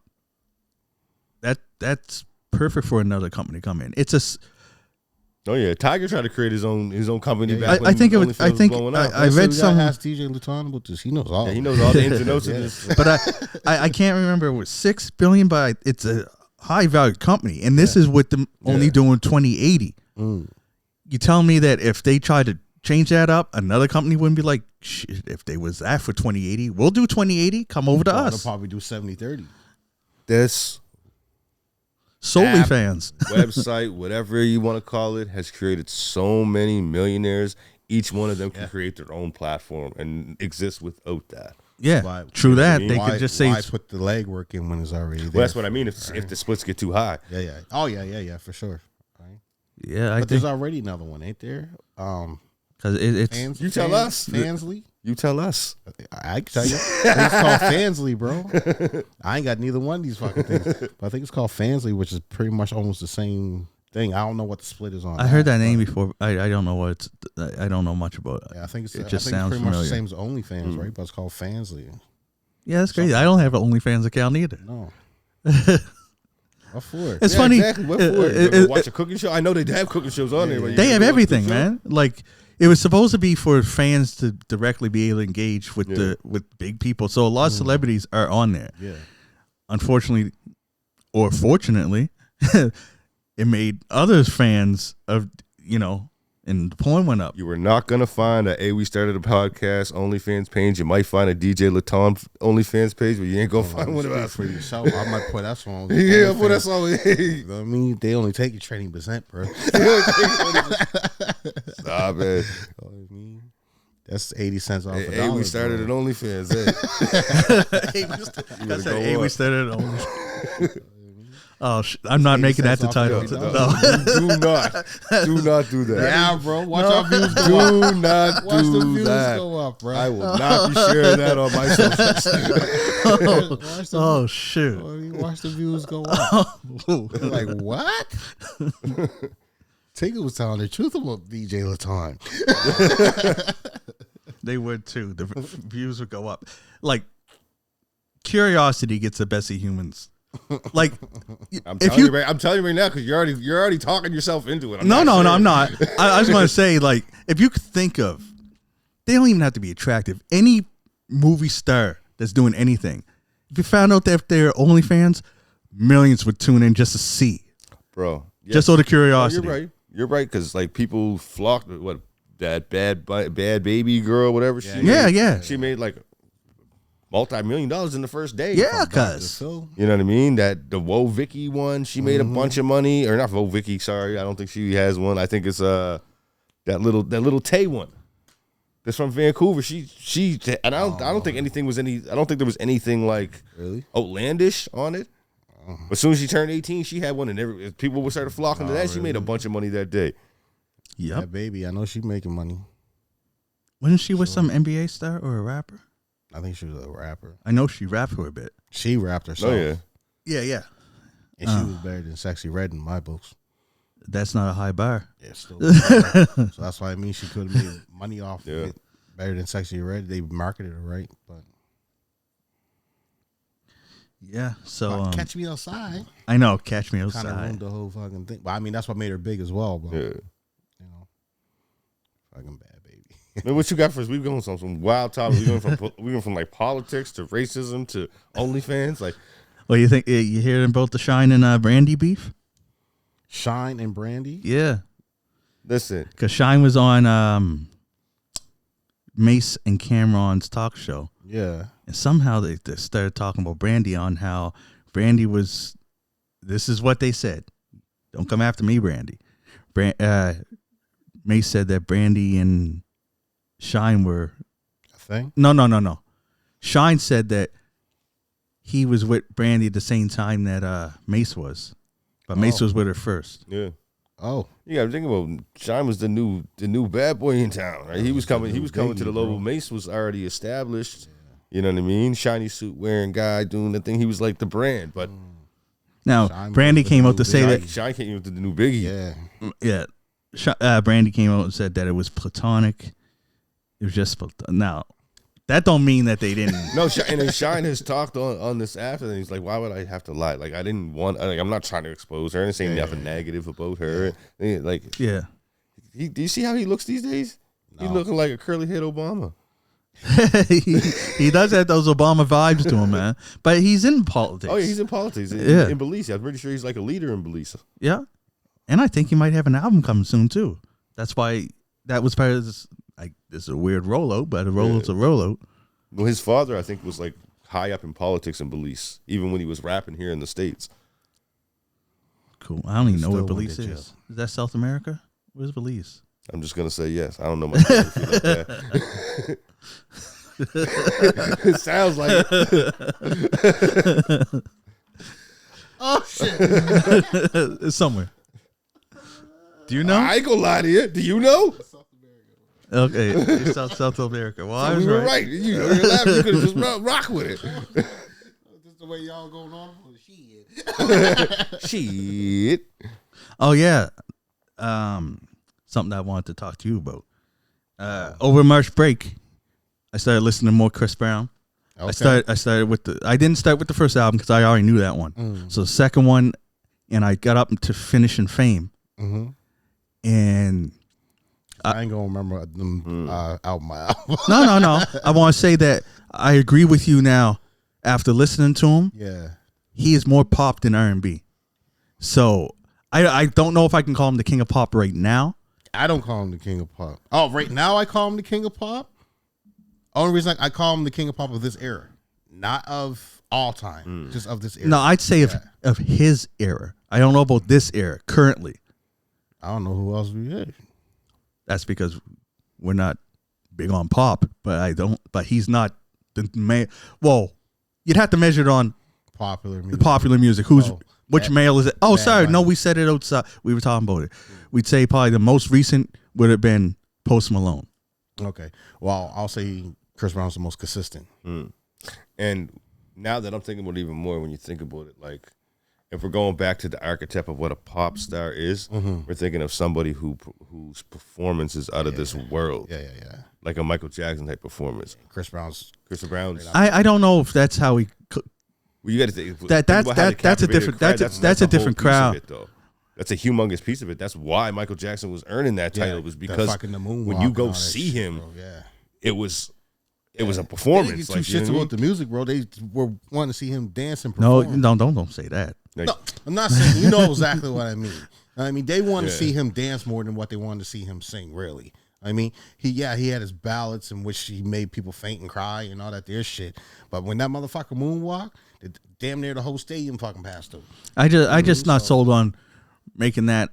that's perfect for another company to come in. It's a... Oh yeah, Tiger tried to create his own company. Yeah, back I think it would. I think I read some. Ask DJ Laton about this. He knows all. Yeah, he knows all the ins and outs of this. But I can't remember. It was $6 billion, but it's a high valued company, and this is with them only doing 20/80. You tell me that if they tried to change that up, another company wouldn't be like, shit, if they was that for 20/80, we'll do 20/80. Come over to us. They'll probably do 70/30. This solely app, fans. website, whatever you want to call it, has created so many millionaires. Each one of them can create their own platform and exist without that. Yeah, true that. They why, could just say, why put the legwork in when it's already there? Well, that's what I mean. If the splits get too high, yeah. Oh yeah, for sure. Right. Yeah, but there's already another one, ain't there? Because it's you tell us, Fansley. You tell us. I can tell you. It's called Fansley, bro. I ain't got neither one of these fucking things. But I think it's called Fansley, which is pretty much almost the same thing. I don't know what the split is on. I heard that name before. I don't know what it's. I don't know much about it. Yeah, I think it just sounds pretty familiar. much the same as OnlyFans, right? But it's called Fansley. Yeah, that's crazy. I don't have an OnlyFans account either. No. What for? It's funny. Exactly. What for? You ever watch a cooking show? I know they have cooking shows on there. But they have everything, man. Like it was supposed to be for fans to directly be able to engage with with big people. So a lot of celebrities are on there. Yeah. Unfortunately, or fortunately, it made others fans of and the porn went up. You were not gonna find we started a podcast OnlyFans page. You might find a DJ Laton OnlyFans page, but you ain't gonna find one of us for yourself. I might put that on. Yeah, put us on. You know what I mean? They only take you 20%, bro. Stop it. You know what I mean? That's 80 cents off. Hey, we started at OnlyFans. Hey, we started at OnlyFans. Oh, I'm not making that the title. Do not do that. Yeah, bro. Watch our views go up. Do not Watch do the views that. go up, bro. I will not be sharing that on my socials. Oh, shit. Watch the views go up. Like, what? Tigger was telling the truth about DJ Laton. They would too. The views would go up. Like, curiosity gets the best of humans. Like, I'm telling you right now because you're already talking yourself into it. No, I'm not. I just want to say, like, if you could think of, they don't even have to be attractive. Any movie star that's doing anything, if you found out that they're OnlyFans, millions would tune in just to see, bro. Yes. Just out of curiosity. You're right because like people flocked what that bad baby girl, whatever. Yeah. She made like $multi-million in the first day. Yeah, cuz. You know what I mean? That the Woe Vicky one, she made a bunch of money, or not Woe Vicky. Sorry, I don't think she has one. I think it's that little Tay one. That's from Vancouver. She and I don't think anything was any. I don't think there was anything like really outlandish on it. But as soon as she turned 18, she had one, and people would start flocking to that. She made a bunch of money that day. Yep. Yeah, baby, I know she's making money. Wasn't she with some NBA star or a rapper? I think she was a rapper. I know she rapped for a bit. She rapped herself. Oh yeah. Yeah. And she was better than Sexy Red in my books. That's not a high bar. Yeah, still. So that's why I mean she could have made money off of it better than Sexy Red. They marketed her right, but yeah. So Catch Me Outside. I know, Catch Me Outside. Kind of ruined the whole fucking thing. But I mean, that's what made her big as well. But Yeah. Fucking bad baby. Man, what you got for us? We going some wild topics. We going from like politics to racism to OnlyFans. Like, well, you think you hearing about the Shine and Brandy beef? Shine and Brandy. Yeah. listen, because Shine was on Mace and Cameron's talk show. Yeah. And somehow they started talking about Brandy on how Brandy was, this is what they said. Don't come after me, Brandy. Mace said that Brandy and Shine were A thing? No. Shine said that he was with Brandy at the same time that Mace was. But Mace was with her first. yeah. Oh. You gotta think about Shine was the new bad boy in town, right? He was coming to the level. Mace was already established. You know what I mean? Shiny suit wearing guy doing the thing. He was like the brand, but now Shine Brandy with came the out to new say Biggie. that. Shiny came with the new Biggie. Yeah. Brandy came out and said that it was platonic. It was just now. That don't mean that they didn't. No, and then Shine has talked on this after, and he's like, "Why would I have to lie? Like, I didn't want. Like, I'm not trying to expose her and say nothing negative about her. Like, Yeah. do you see how he looks these days? He's looking like a curly head Obama. he does have those Obama vibes to him, man. But he's in politics. Oh yeah, he's in politics. Yeah. In Belize, I'm pretty sure he's like a leader in Belize. Yeah. And I think he might have an album coming soon too. That's why that was part of this. Like, this is a weird rollout, but a rollout's a rollout. Well, his father, I think, was like high up in politics in Belize, even when he was rapping here in the States. Cool. I don't even know where Still Belize went to is. Is that South America? Where's Belize? I'm just gonna say yes. I don't know much about like that. It sounds like it. Oh shit! It's somewhere. Do you know? I ain't gonna lie to you. Do you know? Okay, it's South America. Well, I So was we were right. right. You're laughing. You could have just rock with it. This the way y'all going on? Shit. Shit. Oh yeah. Something I wanted to talk to you about. Over March break, I started listening to more Chris Brown. Okay. I started with I didn't start with the first album because I already knew that one. So the second one, and I got up to Finishing Fame. Mm-hmm. And I ain't gonna remember them album. no. I want to say that I agree with you now. After listening to him, Yeah. he is more pop than R&B. So I don't know if I can call him the king of pop right now. I don't call him the king of pop. Oh, right now I call him the king of pop. Only reason I call him the king of pop of this era, not of all time, just of this era. No, I'd say of his era. I don't know about this era currently. I don't know who else we had. That's because we're not big on pop, but he's not the man. Well, you'd have to measure it on Popular music. the popular music. Which male is it? Oh, sorry. No, we said it outside. We were talking about it. We'd say probably the most recent would have been Post Malone. Okay. Well, I'll say Chris Brown's the most consistent. And now that I'm thinking about it even more, when you think about it, like if we're going back to the archetype of what a pop star is, we're thinking of somebody whose performance is out of this world. Yeah. Like a Michael Jackson type performance. Chris Brown's. I don't know if that's how he. Well, you got to think That's a different that's a different crowd. That's a humongous piece of it. That's why Michael Jackson was earning that title, was because fucking the moonwalk when you and go all that see shit, him, bro. Yeah. it was a They performance. didn't give two shits about the music, bro. They were wanting to see him dance and No, perform. don't say that. Like, No, I'm not saying. You know exactly what I mean. I mean, they wanted to see him dance more than what they wanted to see him sing. Really, I mean, he had his ballads in which he made people faint and cry and all that there shit. But when that motherfucker moonwalk, damn near the whole stadium fucking passed him. I just not sold on making that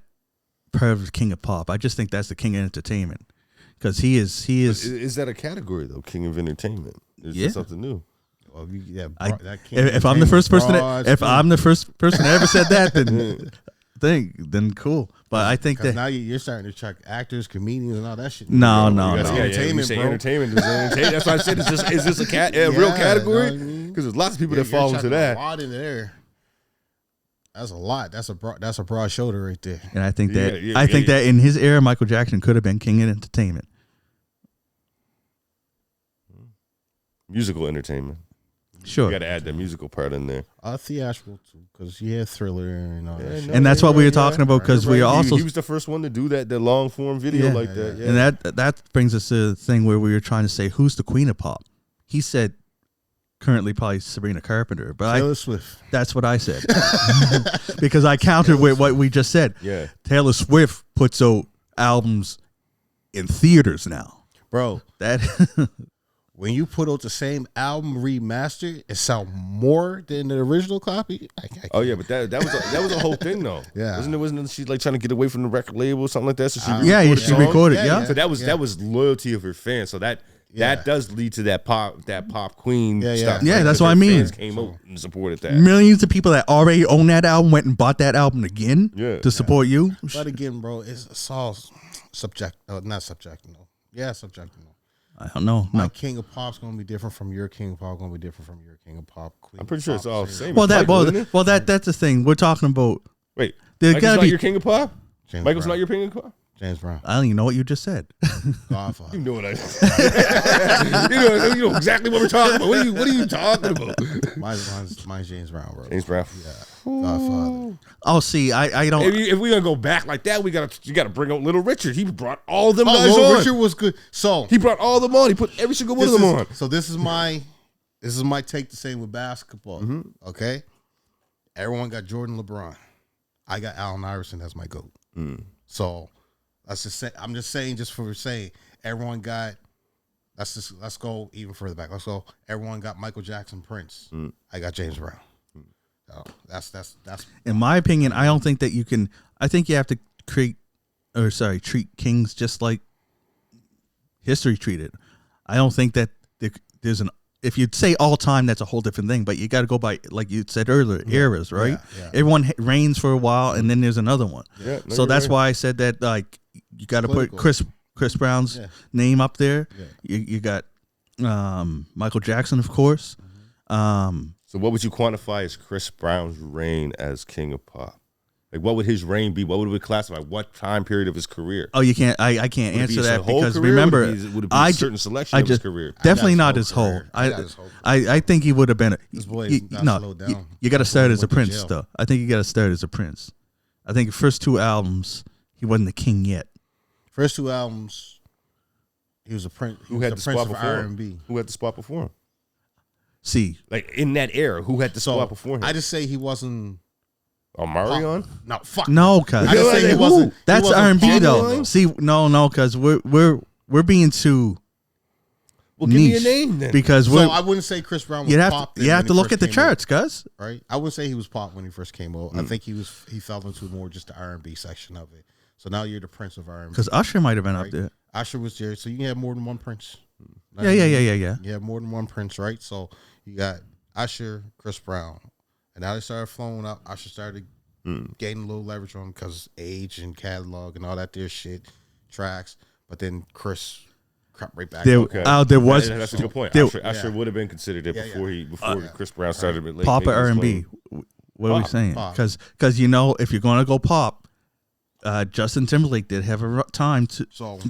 part of the king of pop. I just think that's the king of entertainment because he is. is that a category though? King of entertainment? Is that something new? Well, if I'm the first person, I'm the first person that ever said that, then cool. But I think that now you're starting to check actors, comedians, and all that shit. No. Entertainment, bro. Entertainment is entertainment. That's why I said, is this a real category? Because there's lots of people that fall into that. A lot in there. That's a lot. That's a broad shoulder right there. And I think that in his era, Michael Jackson could have been king of entertainment. Musical entertainment. Sure. You got to add the musical part in there. Theatrical too, because he had Thriller and all that shit. And that's what we were talking about because we are also he was the first one to do that, the long form video like that. Yeah. And that brings us to the thing where we were trying to say who's the queen of pop. He said currently probably Sabrina Carpenter, but Taylor Swift. That's what I said because I countered with what we just said. Yeah, Taylor Swift puts out albums in theaters now, bro. That. When you put out the same album remastered, it sounds more than the original copy. Oh yeah, but that was a whole thing though. Yeah, wasn't she like trying to get away from the record label or something like that? So she recorded. Yeah. So that was loyalty of her fans. So that does lead to that pop queen stuff. Yeah, that's what I mean. Fans came out and supported that. Millions of people that already own that album went and bought that album again to support you. But again, bro, it's all subject. Not subjective. No. Yeah, subjective. No. I don't know. My King of Pop's gonna be different from your King of Pop. Gonna be different from your King of Pop. Queen I'm pretty sure it's all the same. Well, that's the thing we're talking about. Wait, there Michael's not your King of Pop. James Michael's Brown. not your King of Pop. James Brown. I don't even know what you just said. Godfather. You know what I you know exactly what we're talking about. What are you talking about? Mine's James Brown, bro. James Brown. Yeah. Godfather. Oh, see, I don't. If we're gonna go back like that, you gotta bring out Little Richard. He brought all them guys Little on. Richard was good. So he brought all them on. He put every single one of them on. So this is my take the same with basketball. Mm-hmm. Okay. Everyone got Jordan, LeBron. I got Allen Iverson as my GOAT. So let's just say, I'm just saying, just for saying, everyone got. Let's go even further back. Let's go. Everyone got Michael Jackson, Prince. I got James Brown. So that's. In my opinion, I don't think that you can. I think you have to treat kings just like history treated. I don't think that there's an. If you'd say all time, that's a whole different thing. But you got to go by, like you said earlier, eras, right? Yeah. Everyone reigns for a while, and then there's another one. Yeah, no, so that's right. why I said that. Like you got to put Chris Brown's name up there. Yeah. You got Michael Jackson, of course. So what would you quantify as Chris Brown's reign as King of Pop? Like, what would his reign be? What would we classify? What time period of his career? Oh, you can't. I can't answer that because career? remember, would it be a certain selection of his career? Definitely not his whole. I think he would have been. This boy is not slowed down. You got to start as a Went to prince, jail. though. I think you got to start as a prince. I think the first 2 albums, he wasn't the king yet. First 2 albums, he was a prince. Who had the spot before R&B. him? Who had the spot before him? See, Like in that era, who had the spot before him? I just say he wasn't. Omarion? No, fuck. no, cause I just say he wasn't. that's he wasn't R&B though. popular. See, no, cause we're being too. Well, give me a niche name then. because So we're. I wouldn't say Chris Brown was You pop. have to look at the charts, cuz. Right, I would say he was pop when he first came out. I think he fell into more just the R&B section of it. So now you're the prince of R&B. Because Usher might have been up Right. there. Usher was there, so you can have more than one prince. Yeah. You have more than one prince, right? So you got Usher, Chris Brown, and now they started flowing up. Usher started gaining a little leverage on because age and catalog and all that there shit, tracks. But then Chris crept right back. There was That's a good point. there- Usher would have been considered it before Chris Brown started. Like, pop or making his R&B. own. What are we Pop. saying? Pop. Because if you're gonna go pop, Justin Timberlake did have a time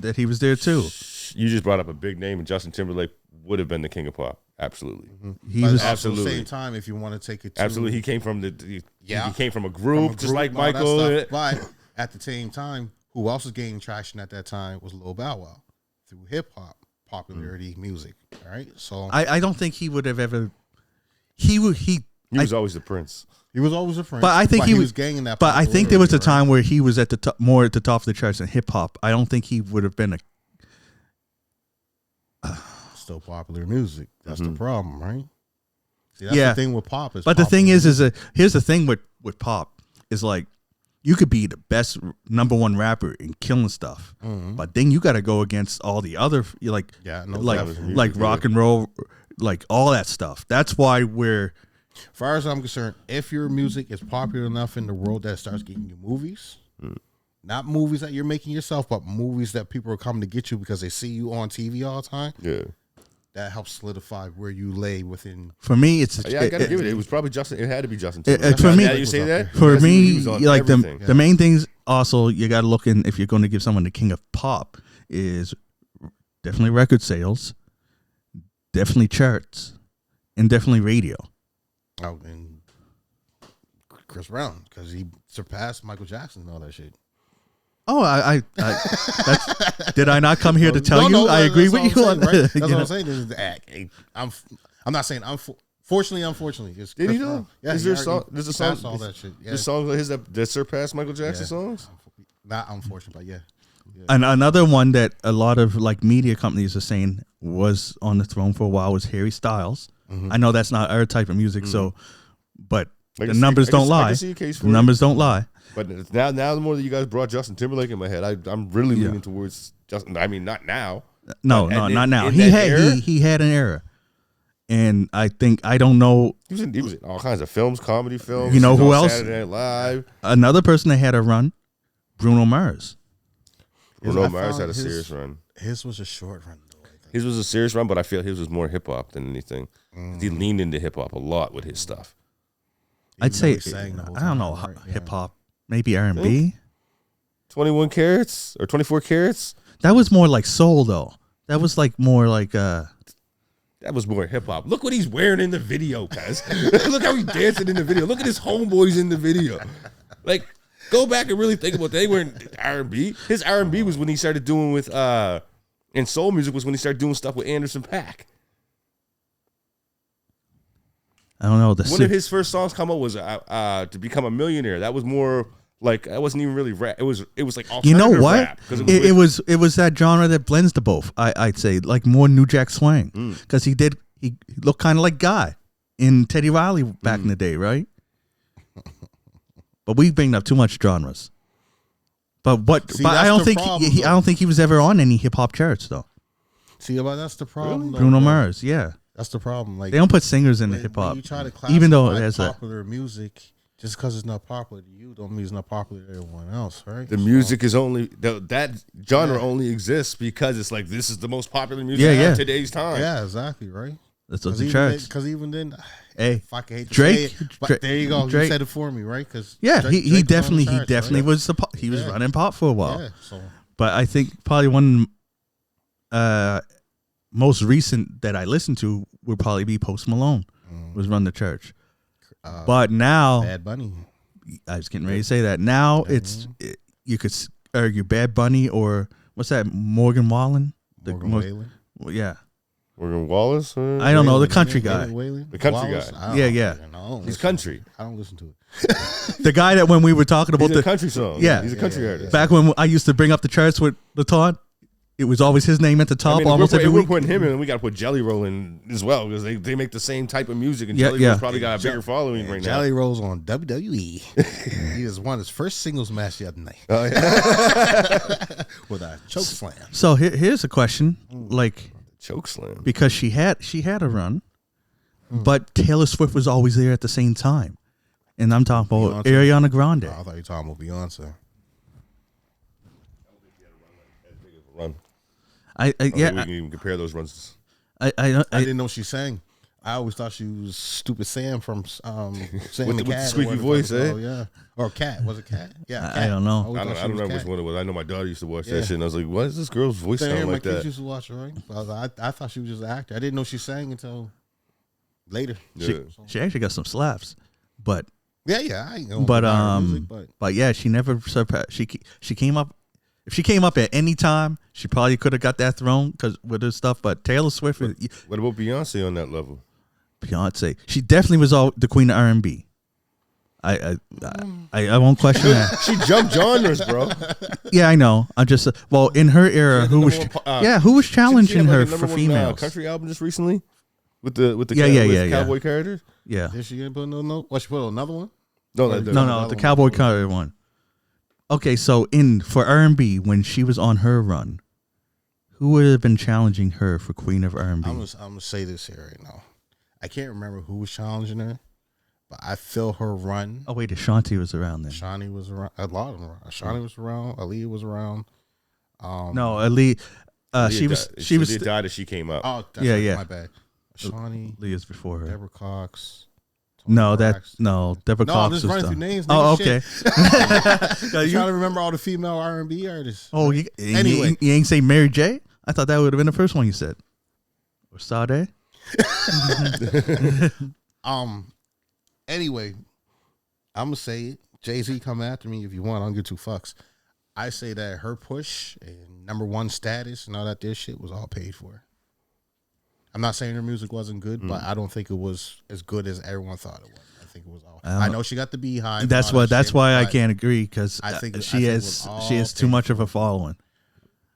that he was there too. You just brought up a big name, and Justin Timberlake would have been the king of pop. Absolutely. He But was also absolutely. at the same time, if you want to take it to Absolutely. He came from he came from a from group, a just like and all that Michael. stuff. But at the same time, who else was gaining traction at that time was Lil Bow Wow through hip hop popularity music. All right, so I don't think he would have ever. He was always the prince. he was always a friend. But I think he was gaining that. But I think there was a popularity, time where he was at the top, more at the top of the charts in hip hop. I don't think he would have been a. still popular music. That's the problem, right? See, that's Yeah. the thing with pop is. But the thing popular is here's the thing with pop is like you could be the best #1 rapper and killing stuff, but then you got to go against all the other like Yeah, no like doubt. like rock and roll, like all that stuff. That's why we're As far as I'm concerned, if your music is popular enough in the world that it starts getting you movies, not movies that you're making yourself, but movies that people are coming to get you because they see you on TV all the time, Yeah. that helps solidify where you lay within. for me. It's Yeah, I gotta give it. It was probably Justin. It had to be Justin. for Timberlake. me- Now you say that for Because he me, was on like everything. the main things also you got to look in if you're going to give someone the king of pop is definitely record sales, definitely charts, and definitely radio. Oh, and Chris Brown, because he surpassed Michael Jackson and all that shit. Oh, that's, did I not come here to tell you? I agree with you on that. That's what I'm saying. This is the act. I'm not saying unfortunately. It's Did Chris he though? Brown. Yeah, Is he there already song? There's a song. surpassed all that shit. Yeah. There's songs like his that surpassed Michael Jackson songs. Not unfortunately, but yeah. And another one that a lot of like media companies are saying was on the throne for a while was Harry Styles. I know that's not our type of music, so but I the can see- numbers I can don't see- I can lie. see a case for The it. numbers don't lie. But now the more that you guys brought Justin Timberlake in my head, I'm really leaning towards Justin. I mean, not now. No, But not now. in He that era? he had an era, and I don't know He was in all kinds of films, comedy films. You know He was who on else? Saturday Night Live. another person that had a run, Bruno Mars. Bruno I Mars found had a his- serious run. His was a short run though. I think. His was a serious run, but I feel his was more hip hop than anything. He leaned into hip hop a lot with his stuff. I'd say I don't know, hip hop, maybe R&B. 21 Carats or 24 Carats. That was more like soul though. That was like more like That was more hip hop. Look what he's wearing in the video, guys. Look how he's dancing in the video. Look at his homeboys in the video. Like, go back and really think about that. They weren't R&B. His R&B was when he started doing with and soul music was when he started doing stuff with Anderson .Paak. I don't know. One of his first songs come out was To Become a Millionaire. That was more like, that wasn't even really rap. It was like alternative. You know what? Rap, it was that genre that blends the both. I'd say like more New Jack Swing, because he looked kind of like Guy in Teddy Riley back in the day, right? But we bring up too much genres. But I don't think I don't think he was ever on any hip hop charts though. See, but that's the problem. Bruno Mars, yeah, that's the problem. Like, they don't put singers in the hip hop. You try to classify even though it has popular music, just because it's not popular to you, don't mean it's not popular to everyone else, right? The music is only that genre only exists because it's like, this is the most popular music in today's time. Yeah, exactly, right. That's what the charts. Because even then, hey, fuck, I hate to Drake, say it, but there you go. Drake. You said it for me, right? Because he definitely was running pop for a while. Yeah, so. But I think probably one most recent that I listened to would probably be Post Malone, was Run the Church. But now, Bad Bunny. I was getting ready to say that. Now you could argue Bad Bunny or what's that, Morgan Wallen? Wallen? Well, yeah. Morgan Wallace? I don't know, the country guy. The country guy. Yeah. He's country. I don't listen to it. The guy that when we were talking about the country song. Yeah. He's a country artist. Back when I used to bring up the charts with Latan, it was always his name at the top almost every week. We're putting him in, and we got to put Jelly Roll in as well, because they make the same type of music, and Jelly Roll's probably got a bigger following right now. Jelly Roll's on WWE. He just won his first singles match the other night. Oh, yeah. With a choke slam. So here's a question, like, choke slam, because she had a run, but Taylor Swift was always there at the same time, and I'm talking about Ariana Grande. Oh, I thought you were talking about Beyonce. Run. I we can even compare those runs. I didn't know she sang. I always thought she was Stupid Sam from Sam with the Cat. With the squeaky voice, eh? Oh, yeah. Or Cat. Was it Cat? Yeah, Cat. I don't know. I don't know which one it was. I know my daughter used to watch that shit, and I was like, "Why does this girl's voice sound like that?" My kids used to watch her, right? I thought she was just an actor. I didn't know she sang until later. Yeah. She actually got some slaps, but I know. But yeah, she never surpassed. She came up. If she came up at any time, she probably could have got that throne because with her stuff. But Taylor Swift. What about Beyonce on that level? Beyonce, she definitely was the queen of R&B. I won't question that. She jumped genres, bro. Yeah, I know. I'm just in her era, who was challenging her for females? Country album just recently with the cowboy characters. Yeah. Is she gonna put she put another one? No, the cowboy character one. Okay, so for R&B, when she was on her run, who would have been challenging her for queen of R&B? I'm gonna say this here right now. I can't remember who was challenging her, but I feel her run. Oh wait, Ashanti was around then. Ashanti was around. A lot of them. Ashanti was around. Aaliyah was around. No, Aaliyah. She died as she came up. Oh, that's my bad. Ashanti. Aaliyah's before her. Deborah Cox. Deborah Cox. I'm just running through names. Oh, okay. I'm trying to remember all the female R&B artists. Oh, anyway, you ain't say Mary J? I thought that would have been the first one you said. Or Sade. Anyway, I'm gonna say it. Jay-Z, come after me if you want. I don't give two fucks. I say that her push and #1 status and all that this shit was all paid for. I'm not saying her music wasn't good, but I don't think it was as good as everyone thought it was. I think it was all. I know she got the Beehive. That's why I can't agree, because she has too much of a following.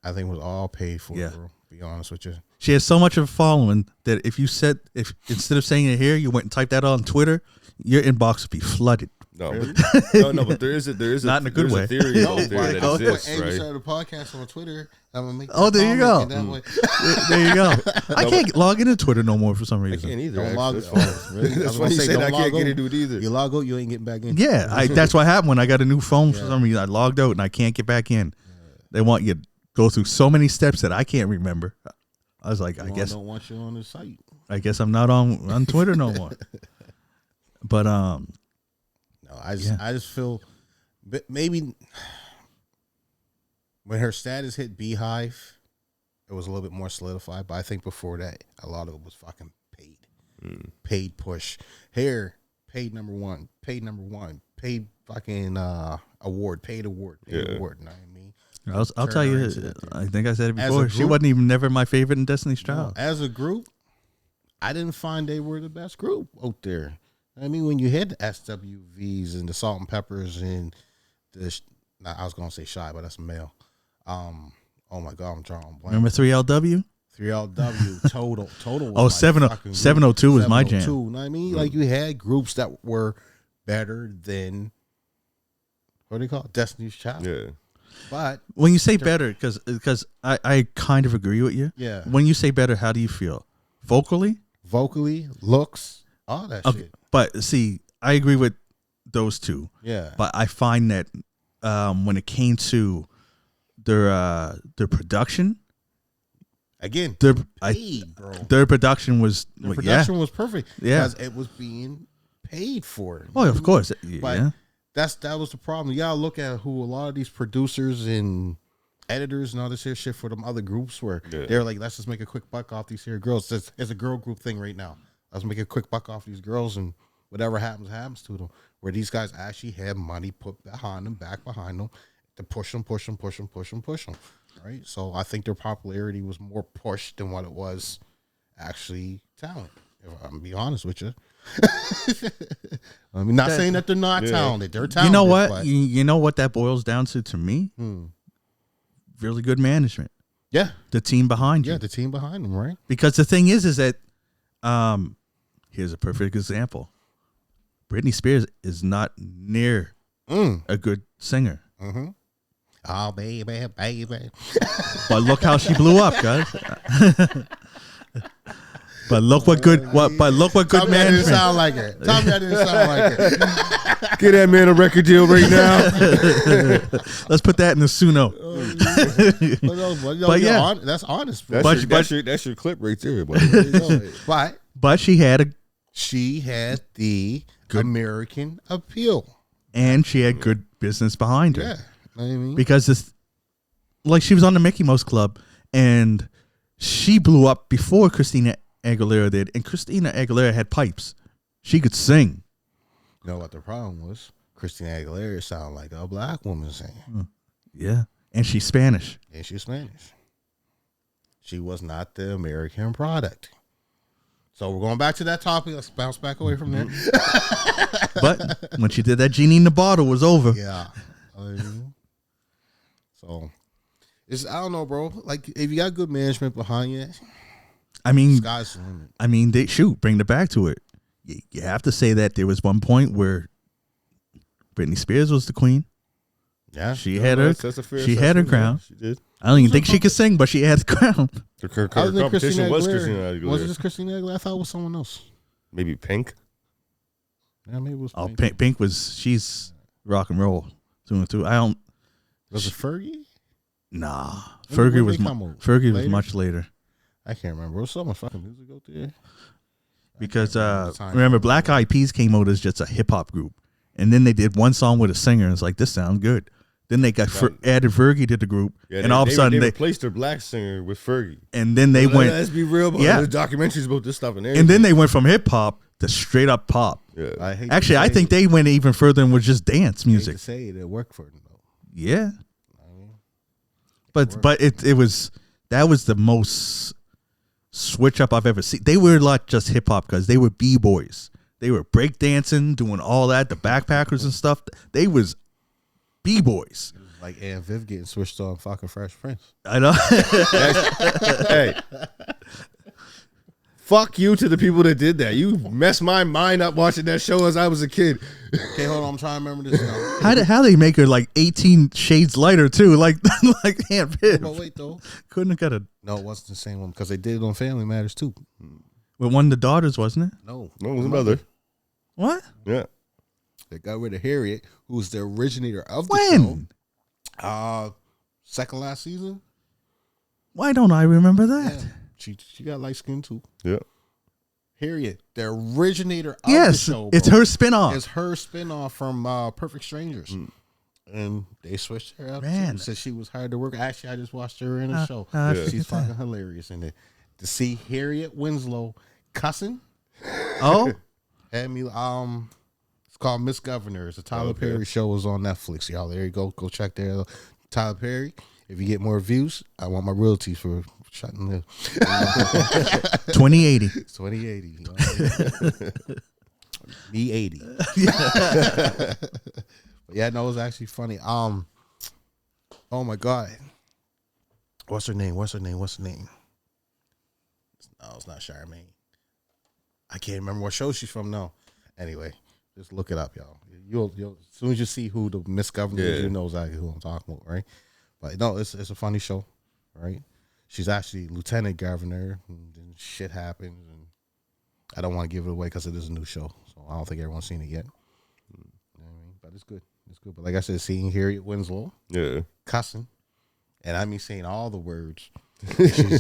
I think it was all paid for. Yeah. Bro, be honest with you. She has so much of a following that if instead of saying it here, you went and typed that on Twitter, your inbox would be flooded. No, but there is not in a good way. A theory out there that exists, and right? you started a podcast on Twitter. I'm gonna make. There you go. There you go. I can't log into Twitter no more for some reason. I can't either. Don't log. That's why you said I can't get into it either. You log out, you ain't getting back in. Yeah, that's what happened when I got a new phone. For some reason, I logged out and I can't get back in. They want you to go through so many steps that I can't remember. I was like, I guess don't want you on the site. I guess I'm not on Twitter no more. But no, I just feel maybe when her status hit Beehive, it was a little bit more solidified. But I think before that, a lot of it was fucking paid, paid push. Hair paid number one, paid fucking award, paid award. You know what I mean? I'll tell you, I think I said it before. She wasn't even never my favorite in Destiny's Child. No, as a group, I didn't find they were the best group out there. I mean, when you had the SWVs and the Salt and Peppers and I was gonna say Shy, but that's a male. Oh my God, I'm drawing blank. Remember 3LW? 3LW, Total. Oh, 702 was my jam. You know what I mean? Like, you had groups that were better than, what do you call it? Destiny's Child. Yeah. But when you say better, because I kind of agree with you. Yeah. When you say better, how do you feel? Vocally, looks, all that shit. But see, I agree with those two. Yeah. But I find that when it came to their production, again, their production was was perfect. Yeah, because it was being paid for. Oh, of course. But that was the problem. You gotta look at who a lot of these producers and editors and all this here shit for them other groups were. They're like, let's just make a quick buck off these here girls. It's a girl group thing right now. Let's make a quick buck off these girls, and whatever happens to them. Where these guys actually had money put behind them, back behind them, to push them. Right? So I think their popularity was more pushed than what it was actually talent. If I'm gonna be honest with you. I mean, not saying that they're not talented. They're talented. You know what? You know what that boils down to me? Really good management. Yeah. The team behind you. Yeah, the team behind them, right? Because the thing is that here's a perfect example. Britney Spears is not near a good singer. Mm-hmm. Oh, baby. But look how she blew up, guys. But look what good management. Tell me I didn't sound like it. Get that man a record deal right now. Let's put that in the Suno. But yeah, that's honest. Bro. That's your clip right there. But she had the good American appeal, and she had good business behind her. Yeah, I mean, because she was on the Mickey Mouse Club, and she blew up before Christina Aguilera did, and Christina Aguilera had pipes. She could sing. You know what the problem was? Christina Aguilera sounded like a black woman singing. Yeah, and she's Spanish. She was not the American product. So we're going back to that topic. Let's bounce back away from there. But when she did that, Genie in the Bottle was over. Yeah. So I don't know, bro. Like, if you got good management behind you, I mean, sky's the limit. I mean, bring it back to it. You have to say that there was one point where Britney Spears was the queen. Yeah, she had her crown. She did. I don't even think she could sing, but she had the crown. Her competition was Christina Aguilera. Was it just Christina Aguilera? I thought it was someone else. Maybe Pink. Yeah, maybe it was. Oh, Pink she's rock and roll through and through. Was it Fergie? Nah, Fergie was much later. I can't remember. Was so much fucking music out there? Because remember, Black Eyed Peas came out as just a hip hop group, and then they did one song with a singer, and it's like, this sounds good. Then they got added Fergie to the group, and all of a sudden they replaced their black singer with Fergie. And then they went. Let's be real. There's documentaries about this stuff, and then they went from hip hop to straight up pop. Yeah. I think they went even further and was just dance music. I hate to say it worked for them though. Yeah, but that was the most switch up I've ever seen. They were like just hip hop because they were b-boys. They were break dancing, doing all that, the backpackers and stuff. They was b-boys. Like Aunt Viv getting switched on fucking Fresh Prince. I know. Hey, fuck you to the people that did that. You messed my mind up watching that show as I was a kid. Okay, hold on. I'm trying to remember this now. How they make her like 18 shades lighter too, like Aunt Viv. But wait though, couldn't have got a. No, it wasn't the same one because they did it on Family Matters too. With one of the daughters, wasn't it? No, it was a mother. What? Yeah, they got rid of Harriet, who was the originator of the show. Second last season. Why don't I remember that? Yeah. she got light skin too. Yeah. Harriet, the originator of the show. It's her spinoff. It's her spinoff from Perfect Strangers. And they switched her out. Man. Said she was hired to work. Actually, I just watched her in a show. She's fucking hilarious in it. To see Harriet Winslow cussing. Oh, had me. It's called Miss Governor. It's a Tyler Perry show. Is on Netflix. Y'all, there you go. Go check there. Tyler Perry. If you get more views, I want my royalties for shutting the 2080. 2080. Me 80. Yeah, no, it was actually funny. Oh my God. What's her name? No, it's not Charmaine. I can't remember what show she's from now. Anyway, just look it up, y'all. You'll as soon as you see who the Miss Governor is, you know exactly who I'm talking about, right? But no, it's a funny show, right? She's actually lieutenant governor, and then shit happens, and I don't want to give it away because it is a new show, so I don't think everyone's seen it yet. You know what I mean? But it's good. But like I said, seeing Harriet Winslow, cussing, and I mean saying all the words,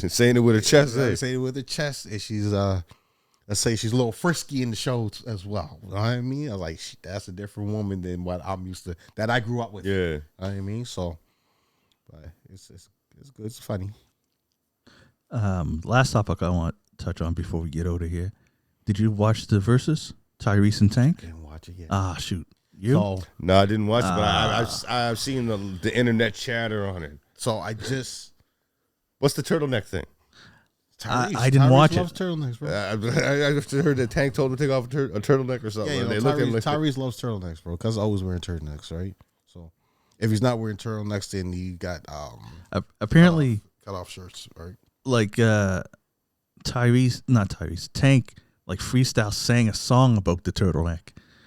saying it with her chest, saying it with her chest, and she's let's say she's a little frisky in the show as well. You know what I mean? I was like, that's a different woman than what I'm used to, that I grew up with. Yeah, you know what I mean? So, but it's good. It's funny. Last topic I want to touch on before we get out of here. Did you watch the Versus? Tyrese and Tank? Didn't watch it yet. Shoot. You? So, no, I didn't watch it, but I've seen the internet chatter on it. So I just, what's the turtleneck thing? I didn't watch loves it. turtlenecks, bro. I heard that Tank told him to take off a turtleneck or something. Yeah, you know, Tyrese loves turtlenecks, bro, because always wearing turtlenecks, right? So if he's not wearing turtlenecks, then he got apparently cut off shirts, right? Like Tank, like freestyle sang a song about the turtleneck.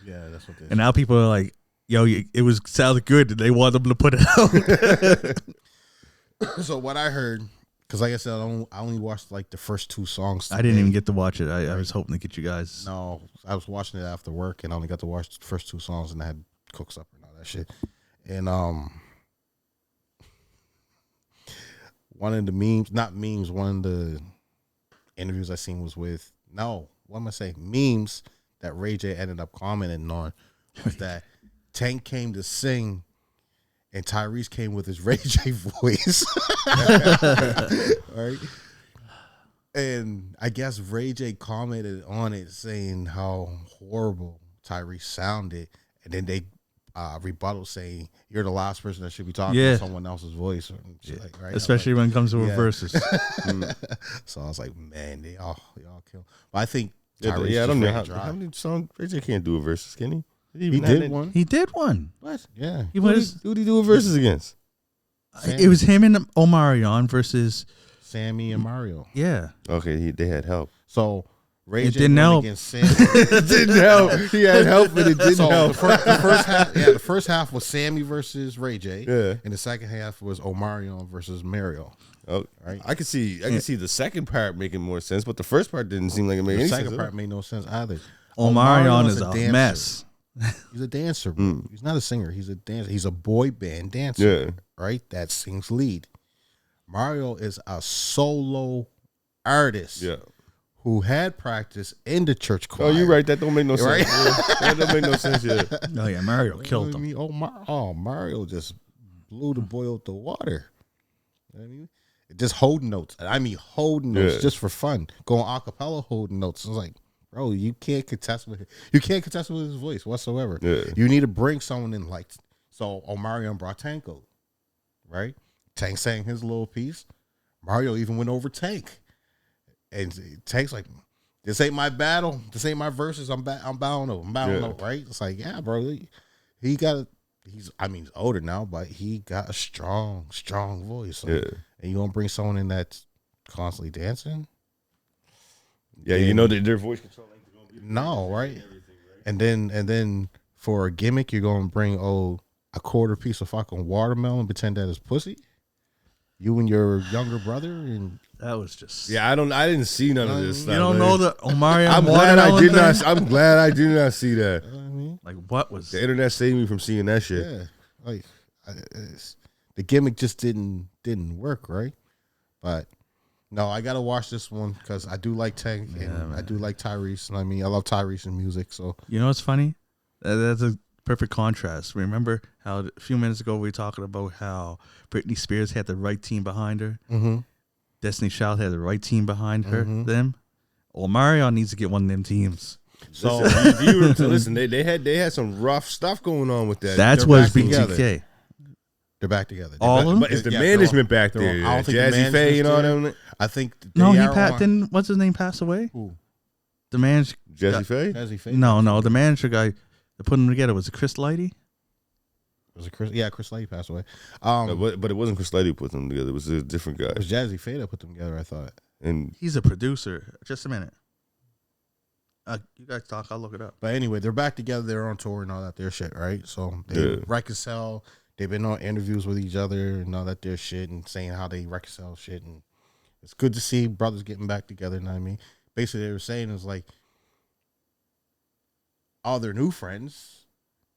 Yeah, that's what they and now people are like, yo, it was sounded good, and they want them to put it out. So what I heard, because like I said, I only watched like the first two songs today. I didn't even get to watch it. I was hoping to get you guys. No, I was watching it after work, and I only got to watch the first two songs, and I had to cook supper and all that shit. And one of the memes, one of the interviews I seen was with, memes that Ray J ended up commenting on was that Tank came to sing and Tyrese came with his Ray J voice. Right? And I guess Ray J commented on it saying how horrible Tyrese sounded, and then they rebuttal saying you're the last person that should be talking to someone else's voice, right? Especially when it comes to Versus. So I was like, man, y'all kill. But I think Tyrese, I don't know how many songs Ray J can't do a Versus, can he? He did one. He did one. What? Yeah. Who did he do a Versus against? It was him and Omarion versus Sammy and Mario. Yeah. Okay, they had help. So Ray J didn't help. Against Sammy. It didn't help. He had help, but it didn't help. The first half was Sammy versus Ray J. Yeah. And the second half was Omarion versus Mario. Oh, right. I could see the second part making more sense, but the first part didn't seem like it made any sense. The second part made no sense either. Omarion is a mess. He's a dancer, bro. He's not a singer. He's a dancer. He's a boy band dancer, right? That sings lead. Mario is a solo artist, who had practice in the church choir. Oh, you're right. That don't make no sense. That don't make no sense. Oh yeah, Mario killed him. Mario just blew the boy out the water. You know what I mean? Just holding notes. I mean, holding notes just for fun. Going a cappella holding notes. I was like, bro, you can't contest with his voice whatsoever. Yeah. You need to bring someone in like, so Omarion brought Tank out, right? Tank sang his little piece. Mario even went over Tank, and Tank's like, "This ain't my battle. This ain't my verses. I'm bowing out, right?" It's like, yeah, bro. He's older now, but he got a strong voice. Like, and you gonna bring someone in that's constantly dancing? Yeah, you know that their voice control ain't gonna be right? And then for a gimmick, you're gonna bring a quarter piece of fucking watermelon, pretend that is pussy. You and your younger brother, and that was just I didn't see none of this stuff. You don't know the Omarion. I'm glad I did not. I'm glad I did not see that. You know what I mean? Like, what was the internet saved me from seeing that shit? Yeah, like the gimmick just didn't work, right? But No, I gotta watch this one because I do like Tank and I do like Tyrese. And I mean, I love Tyrese and music. So you know what's funny? That's a perfect contrast. Remember how a few minutes ago we were talking about how Britney Spears had the right team behind her. mm-hmm. Destiny Child had the right team behind her. Them. Omarion needs to get one of them teams. So listen, they had some rough stuff going on with that. That's what's BTK. They're back together. All of them? But it's the management back there. I don't think Jazzy Faye and all them. I think didn't what's his name pass away? Who? The manager Jazzy Faye? Jazzy Faye? No, the manager guy that put them together was it Chris Lighty? Was it Chris? Yeah, Chris Lighty passed away. But it wasn't Chris Lighty who put them together. It was a different guy. It was Jazzy Faye that put them together, I thought. And he's a producer. Just a minute. You guys talk. I'll look it up. But anyway, they're back together. They're on tour and all that their shit, right? So they reconcile. They've been on interviews with each other and all that their shit and saying how they reconcile shit. And it's good to see brothers getting back together. You know what I mean? Basically, they were saying is like all their new friends,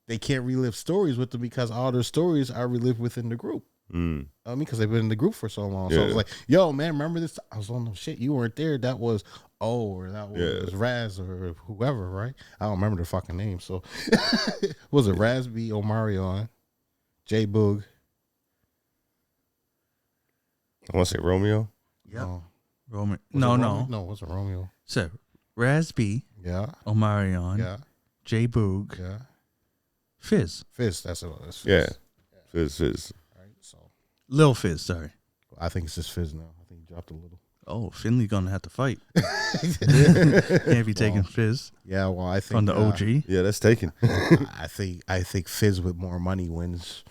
they can't relive stories with them because all their stories are relived within the group. I mean, because they've been in the group for so long. So I was like, yo, man, remember this? I was on the shit. You weren't there. That was or that was Raz or whoever, right? I don't remember their fucking name. So was it Raz B. Omarion, J Boog? I want to say Romeo. Yeah. No. No, it wasn't Romeo. So Raz B. Yeah. Omarion. Yeah. J Boog. Yeah. Fizz. That's what it was. Yeah. Fizz. Right. So Lil Fizz, sorry. I think it's just Fizz now. I think he dropped a little. Oh, Finley gonna have to fight. Can't be taking Fizz. Yeah, well, I think from the OG. Yeah, that's taken. I think Fizz with more money wins.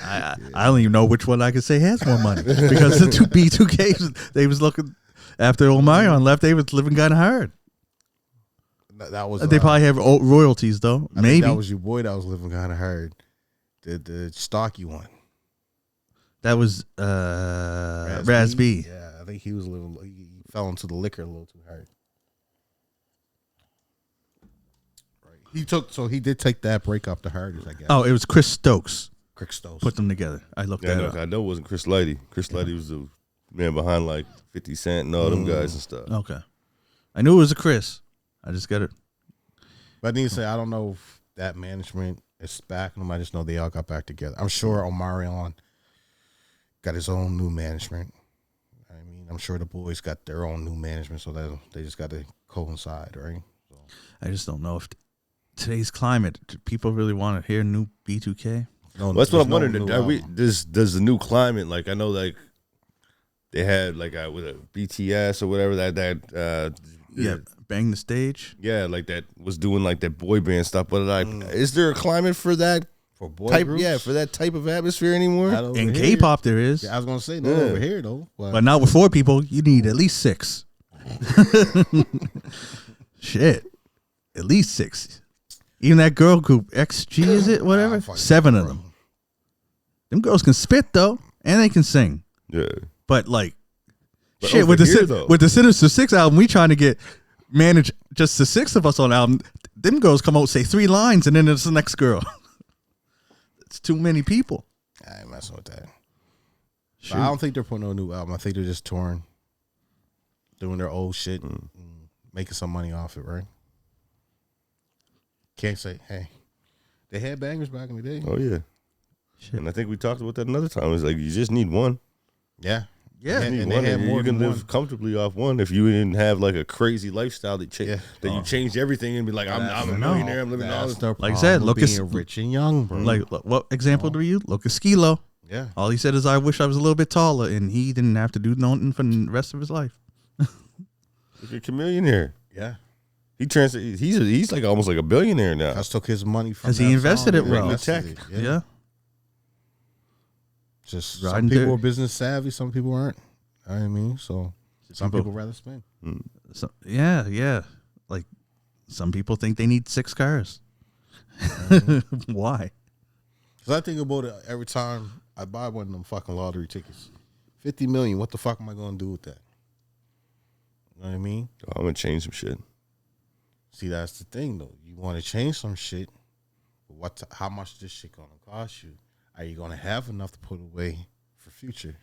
I don't even know which one I could say has more money because the two B2Ks they was looking after Omarion left. They was living kind of hard. That was they probably have royalties though. Maybe that was your boy that was living kind of hard. The stocky one. That was Raz B. Yeah, I think he was he fell into the liquor a little too hard. Right. He did take that break up the hardest, I guess. Oh, it was Chris Stokes. Chris Stokes put them together. I looked that up. I know it wasn't Chris Lighty. Chris Lighty was the man behind like 50 Cent and all them guys and stuff. Okay, I knew it was a Chris. I just got it. But I need to say I don't know if that management is back. I just know they all got back together. I'm sure Omarion got his own new management. I mean, I'm sure the boys got their own new management, so that they just got to coincide, right? So. I just don't know if today's climate, do people really want to hear new B2K? No, that's what I'm wondering. Does the new climate, like I know, like they had like with a BTS or whatever Bang the Stage. Yeah, like that was doing like that boy band stuff. But like, is there a climate for that? For boy type, groups? Yeah, for that type of atmosphere anymore. In K-pop, there is. Yeah, I was gonna say no over here though, but not with 4 people. You need at least 6. Shit, at least 6. Even that girl group XG, is it whatever? 7 of them. Them girls can spit though, and they can sing. Yeah, but like, shit with the Sinister 6 album, we trying to manage just the 6 of us on the album. Them girls come out say 3 lines, and then it's the next girl. It's too many people. I ain't messing with that. I don't think they're putting on a new album. I think they're just touring, doing their old shit, and making some money off it, right? Can't say, hey, they had bangers back in the day. Oh yeah, shit. And I think we talked about that another time. It's like you just need one. Yeah. Yeah, you can live comfortably off one if you didn't have like a crazy lifestyle that you changed everything and be like, I'm a millionaire, I'm living all this stuff. Like I said, look at rich and young, bro. Like what example do you look at Skilo? Yeah, all he said is, "I wish I was a little bit taller," and he didn't have to do nothing for the rest of his life. Look at Chameleonaire. Yeah, he's like almost like a billionaire now. I took his money from because he invested it well. Yeah. Just some people are business savvy, some people aren't. I mean, so some people rather spend. So, yeah. Like some people think they need 6 cars. Why? Because I think about it every time I buy one of them fucking lottery tickets. $50 million. What the fuck am I going to do with that? You know what I mean? Oh, I'm gonna change some shit. See, that's the thing though. You want to change some shit, but how much this shit gonna cost you? Are you gonna have enough to put away for future?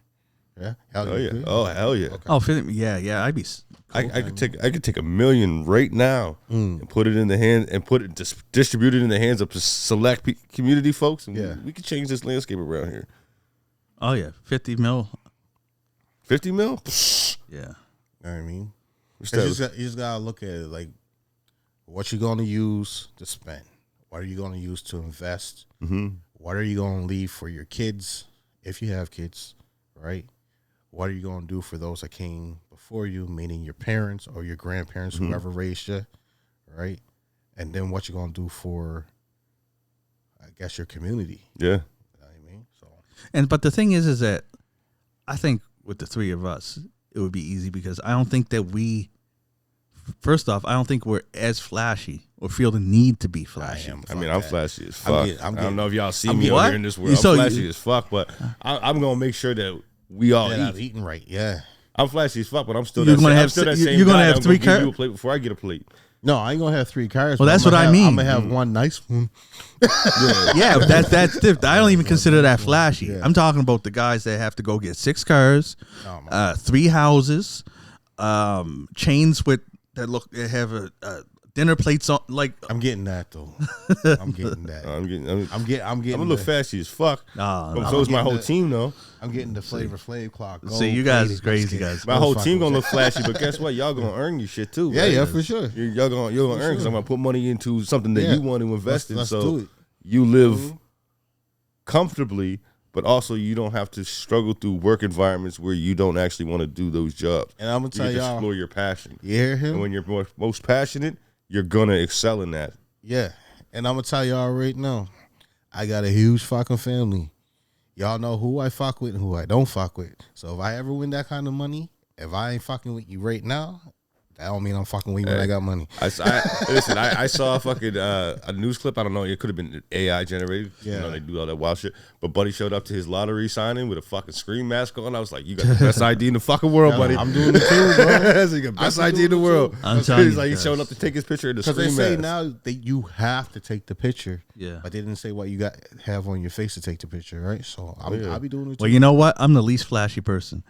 Yeah. Oh yeah. Oh hell yeah. Okay. Oh, 50, yeah. I'd be. Cool. I could take $1 million right now and put it in the hand and distribute it in the hands of select community folks, and we could change this landscape around here. Oh yeah, 50 mil. 50 mil? Yeah. You know what I mean? You just gotta look at it like what you're gonna use to spend. What are you gonna use to invest? Mm-hmm. What are you gonna leave for your kids if you have kids, right? What are you gonna do for those that came before you, meaning your parents or your grandparents, whoever raised you, right? And then what you're gonna do for, I guess, your community. Yeah. You know what I mean? So, but the thing is that I think with the three of us, it would be easy because I don't think that first off, I don't think we're as flashy or feel the need to be flashy. I'm flashy as fuck. I don't know if y'all see me what? out here in this world. I'm flashy as fuck, but I'm gonna make sure that we all eat. Eating right, yeah. I'm flashy as fuck, but I'm still you're that gonna same. have, I'm still that same you're gonna guy. have I'm 3 gonna give cars. you a plate before I get a plate. No, I ain't gonna have 3 cars. Well, that's what I mean. I'm gonna have one nice one. Yeah, that's different. I don't even consider that flashy. Yeah. I'm talking about the guys that have to go get 6 cars, 3 houses, chains that have a dinner plates on. Like I'm getting that though. I'm getting that. I'm getting. I'm a little flashy as fuck. No. So is my whole team though. I'm getting the Flavor Flav clock. See, you guys is crazy guys. My whole team gonna look flashy, but guess what? Y'all gonna earn your shit too. Yeah, right? yeah, for sure. You're gonna earn because I'm gonna put money into something that you want to invest in. Let's so do it. You live comfortably, but also you don't have to struggle through work environments where you don't actually want to do those jobs. And I'm gonna tell y'all, explore your passion. You hear him? And when you're most passionate, you're gonna excel in that. Yeah, and I'm gonna tell y'all right now, I got a huge fucking family. Y'all know who I fuck with and who I don't fuck with. So if I ever win that kind of money, if I ain't fucking with you right now, that don't mean I'm fucking with you when I got money. Listen, I saw a fucking a news clip. I don't know. It could have been AI generated. Yeah. You know, they do all that wild shit. But Buddy showed up to his lottery signing with a fucking scream mask on. I was like, you got the best ID in the fucking world, buddy. I'm doing it too, bro. That's the best ID in the world. I'm telling you. He's like, he showed up to take his picture in the scream mask. Because they say now that you have to take the picture. Yeah. But they didn't say what you have on your face to take the picture, right? So I'll be doing it too. Well, you know what? I'm the least flashy person.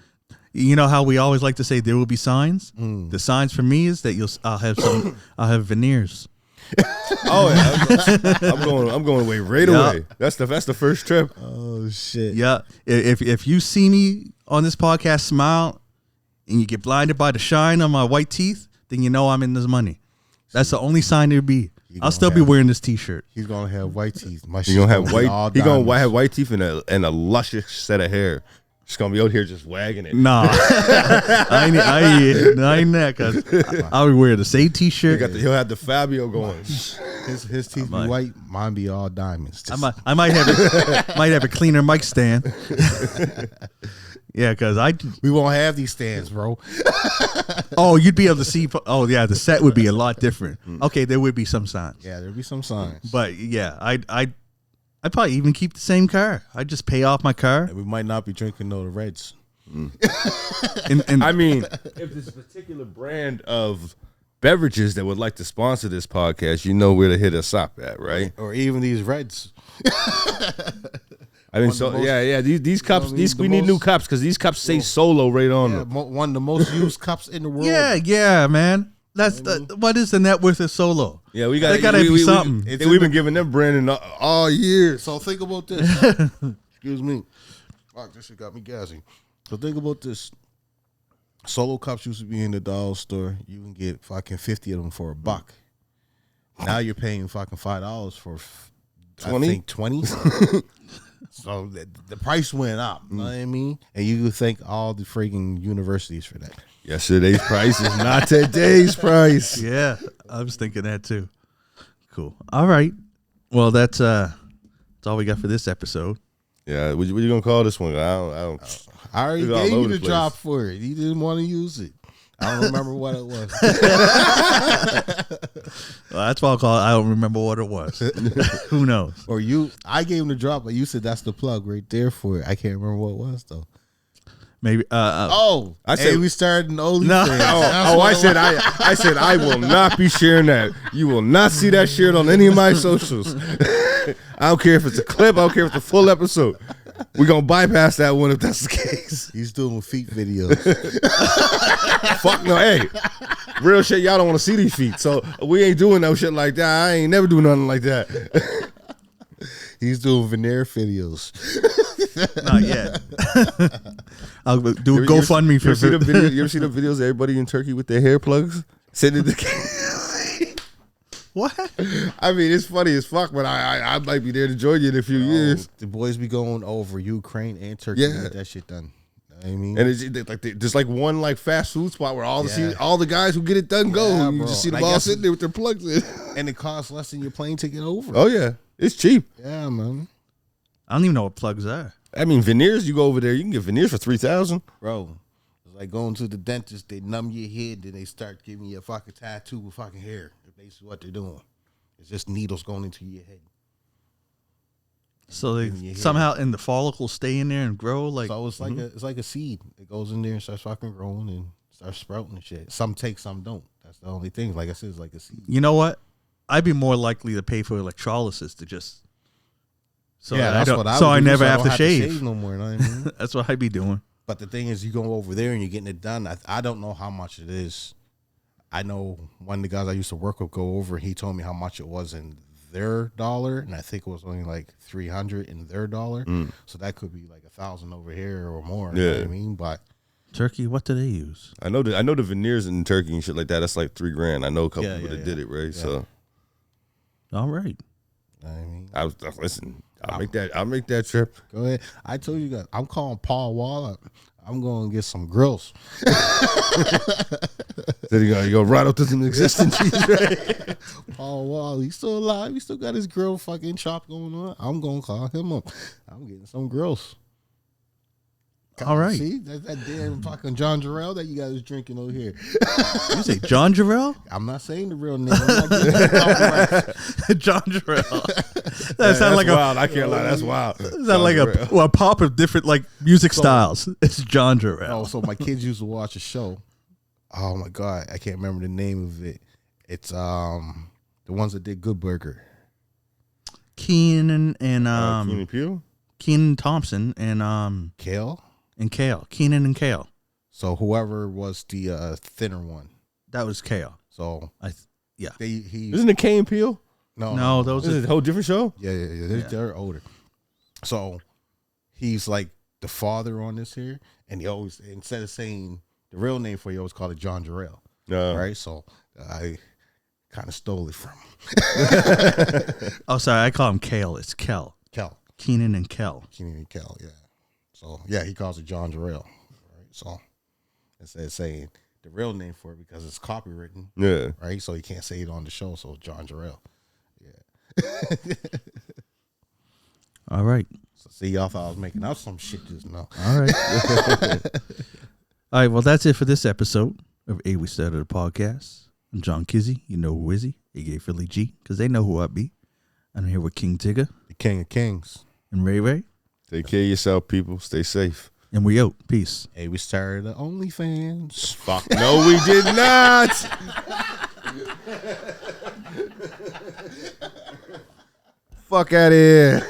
You know how we always like to say there will be signs? The signs for me is that I'll have veneers. Oh yeah, I'm going away right away. That's the first trip. Oh shit. Yeah. If you see me on this podcast smile and you get blinded by the shine on my white teeth, then you know I'm in this money. That's the only sign there'd be. I'll still be wearing this t-shirt. He's gonna have white teeth. He's gonna have white. He's gonna have white teeth and a luscious set of hair. Just gonna be out here just wagging it. Nah, I ain't that. Cause I'll be wearing the same t-shirt. He'll have the Fabio going. His teeth be white. Mine be all diamonds. I might have a cleaner mic stand. Yeah, because we won't have these stands, bro. Oh, you'd be able to see. Oh yeah, the set would be a lot different. Okay, there would be some signs. Yeah, there'd be some signs. But yeah, I'd probably even keep the same car. I'd just pay off my car. And we might not be drinking no the Reds. And I mean, if there's a particular brand of beverages that would like to sponsor this podcast, you know where to hit us up at, right? Or even these Reds. I mean, these cups. We need new cups because these cups say Solo right on them. One of the most used cups in the world. Yeah, man. That's what is the net worth of Solo? Yeah, we got. They gotta be something. We've been giving them branding all year. So think about this. Excuse me. Fuck, this shit got me gassy. So think about this. Solo cups used to be in the dollar store. You can get fucking 50 of them for $1. Now you're paying fucking $5 for 20? I think 20. So the price went up. You know what I mean? And you could thank all the freaking universities for that. Yesterday's price is not today's price. Yeah, I was thinking that too. Cool. All right. Well, that's all we got for this episode. Yeah, what you gonna call this one? I don't. I already gave you the drop for it. You didn't want to use it. I don't remember what it was. Well, that's why I call it. I don't remember what it was. Who knows? Or I gave him the drop, but you said that's the plug right there for it. I can't remember what it was though. Maybe. I said we started an Onlyfans. No. I said I will not be sharing that. You will not see that shared on any of my socials. I don't care if it's a clip. I don't care if it's a full episode. We're gonna bypass that one if that's the case. He's doing feet videos. Fuck no, hey. Real shit, y'all don't want to see these feet. So we ain't doing no shit like that. I ain't never do nothing like that. He's doing veneer videos. Not yet. I'll do a GoFundMe for. You ever see the videos of everybody in Turkey with their hair plugs sitting in the What? I mean, it's funny as fuck, but I might be there to join you in a few years. The boys be going over Ukraine and Turkey to get that shit done. I mean, and it's like there's like one like fast food spot where all the guys who get it done go. Yeah, you just see them all sitting there with their plugs in, and it costs less than your plane ticket over. Oh yeah, it's cheap. Yeah, man. I don't even know what plugs are. I mean, veneers. You go over there, you can get veneers for $3,000, bro. It's like going to the dentist. They numb your head, then they start giving you a fucking tattoo with fucking hair. That's basically what they're doing. It's just needles going into your head. So they somehow in the follicles stay in there and grow like. So it's like it's like a seed. It goes in there and starts fucking growing and starts sprouting and shit. Some take, some don't. That's the only thing. Like I said, it's like a seed. You know what? I'd be more likely to pay for electrolysis to just. So that's what I would so I do, never so have to shave. shave no more. You know what I mean? That's what I'd be doing. But the thing is, you go over there and you're getting it done. I don't know how much it is. I know one of the guys I used to work with go over. He told me how much it was in their dollar, and I think it was only like $300 in their dollar. So that could be like $1,000 over here or more. You know what I mean? But Turkey, what do they use? I know the veneers in Turkey and shit like that. That's like $3,000. I know a couple people that did it, right? Yeah. So, all right. I mean, listen. I'll make that trip. Go ahead. I told you guys, I'm calling Paul Wall up. I'm going to get some grills. Then you go right up to some existing cheese, right? Paul Wall, he's still alive. He still got his grill fucking shop going on. I'm going to call him up. I'm getting some grills. All right. See, that's that damn fucking John Jarrell that you guys was drinking over here. You say John Jarrell? I'm not saying the real name. I'm not getting John Jarrell. That's like wild. I can't lie. That's wild. Is that like a pop of different like music styles? It's John Jarrell. Oh, so my kids used to watch a show. Oh my god, I can't remember the name of it. It's the ones that did Good Burger. Keenan and Keenan Peele? Keenan Thompson and Kale? And Kale. Keenan and Kale. So whoever was the thinner one. That was Kale. So yeah. Isn't it Kay and Peele? No, those are a whole different show? Yeah. They're older. So he's like the father on this here, and he always, instead of saying the real name for you, always called it John Jarrell. Right? So I kind of stole it from him. Oh, sorry, I call him Kale. It's Kel. Keenan and Kel. Yeah. So yeah, he calls it John Jarrell. Right. So instead of saying the real name for it because it's copywritten. Yeah. Right. So he can't say it on the show. So John Jarrell. Yeah. All right. So see, y'all thought I was making out some shit just now. All right. All right. Well, that's it for this episode of We Started a Podcast. I'm John Kizzy. You know who is he? A.K.A. Philly G, because they know who I be. I'm here with King Tigger. The King of Kings. And Ray Ray. Take care of yourself, people. Stay safe. And we out. Peace. Hey, we started the Onlyfans. Fuck no, we did not. Fuck out of here.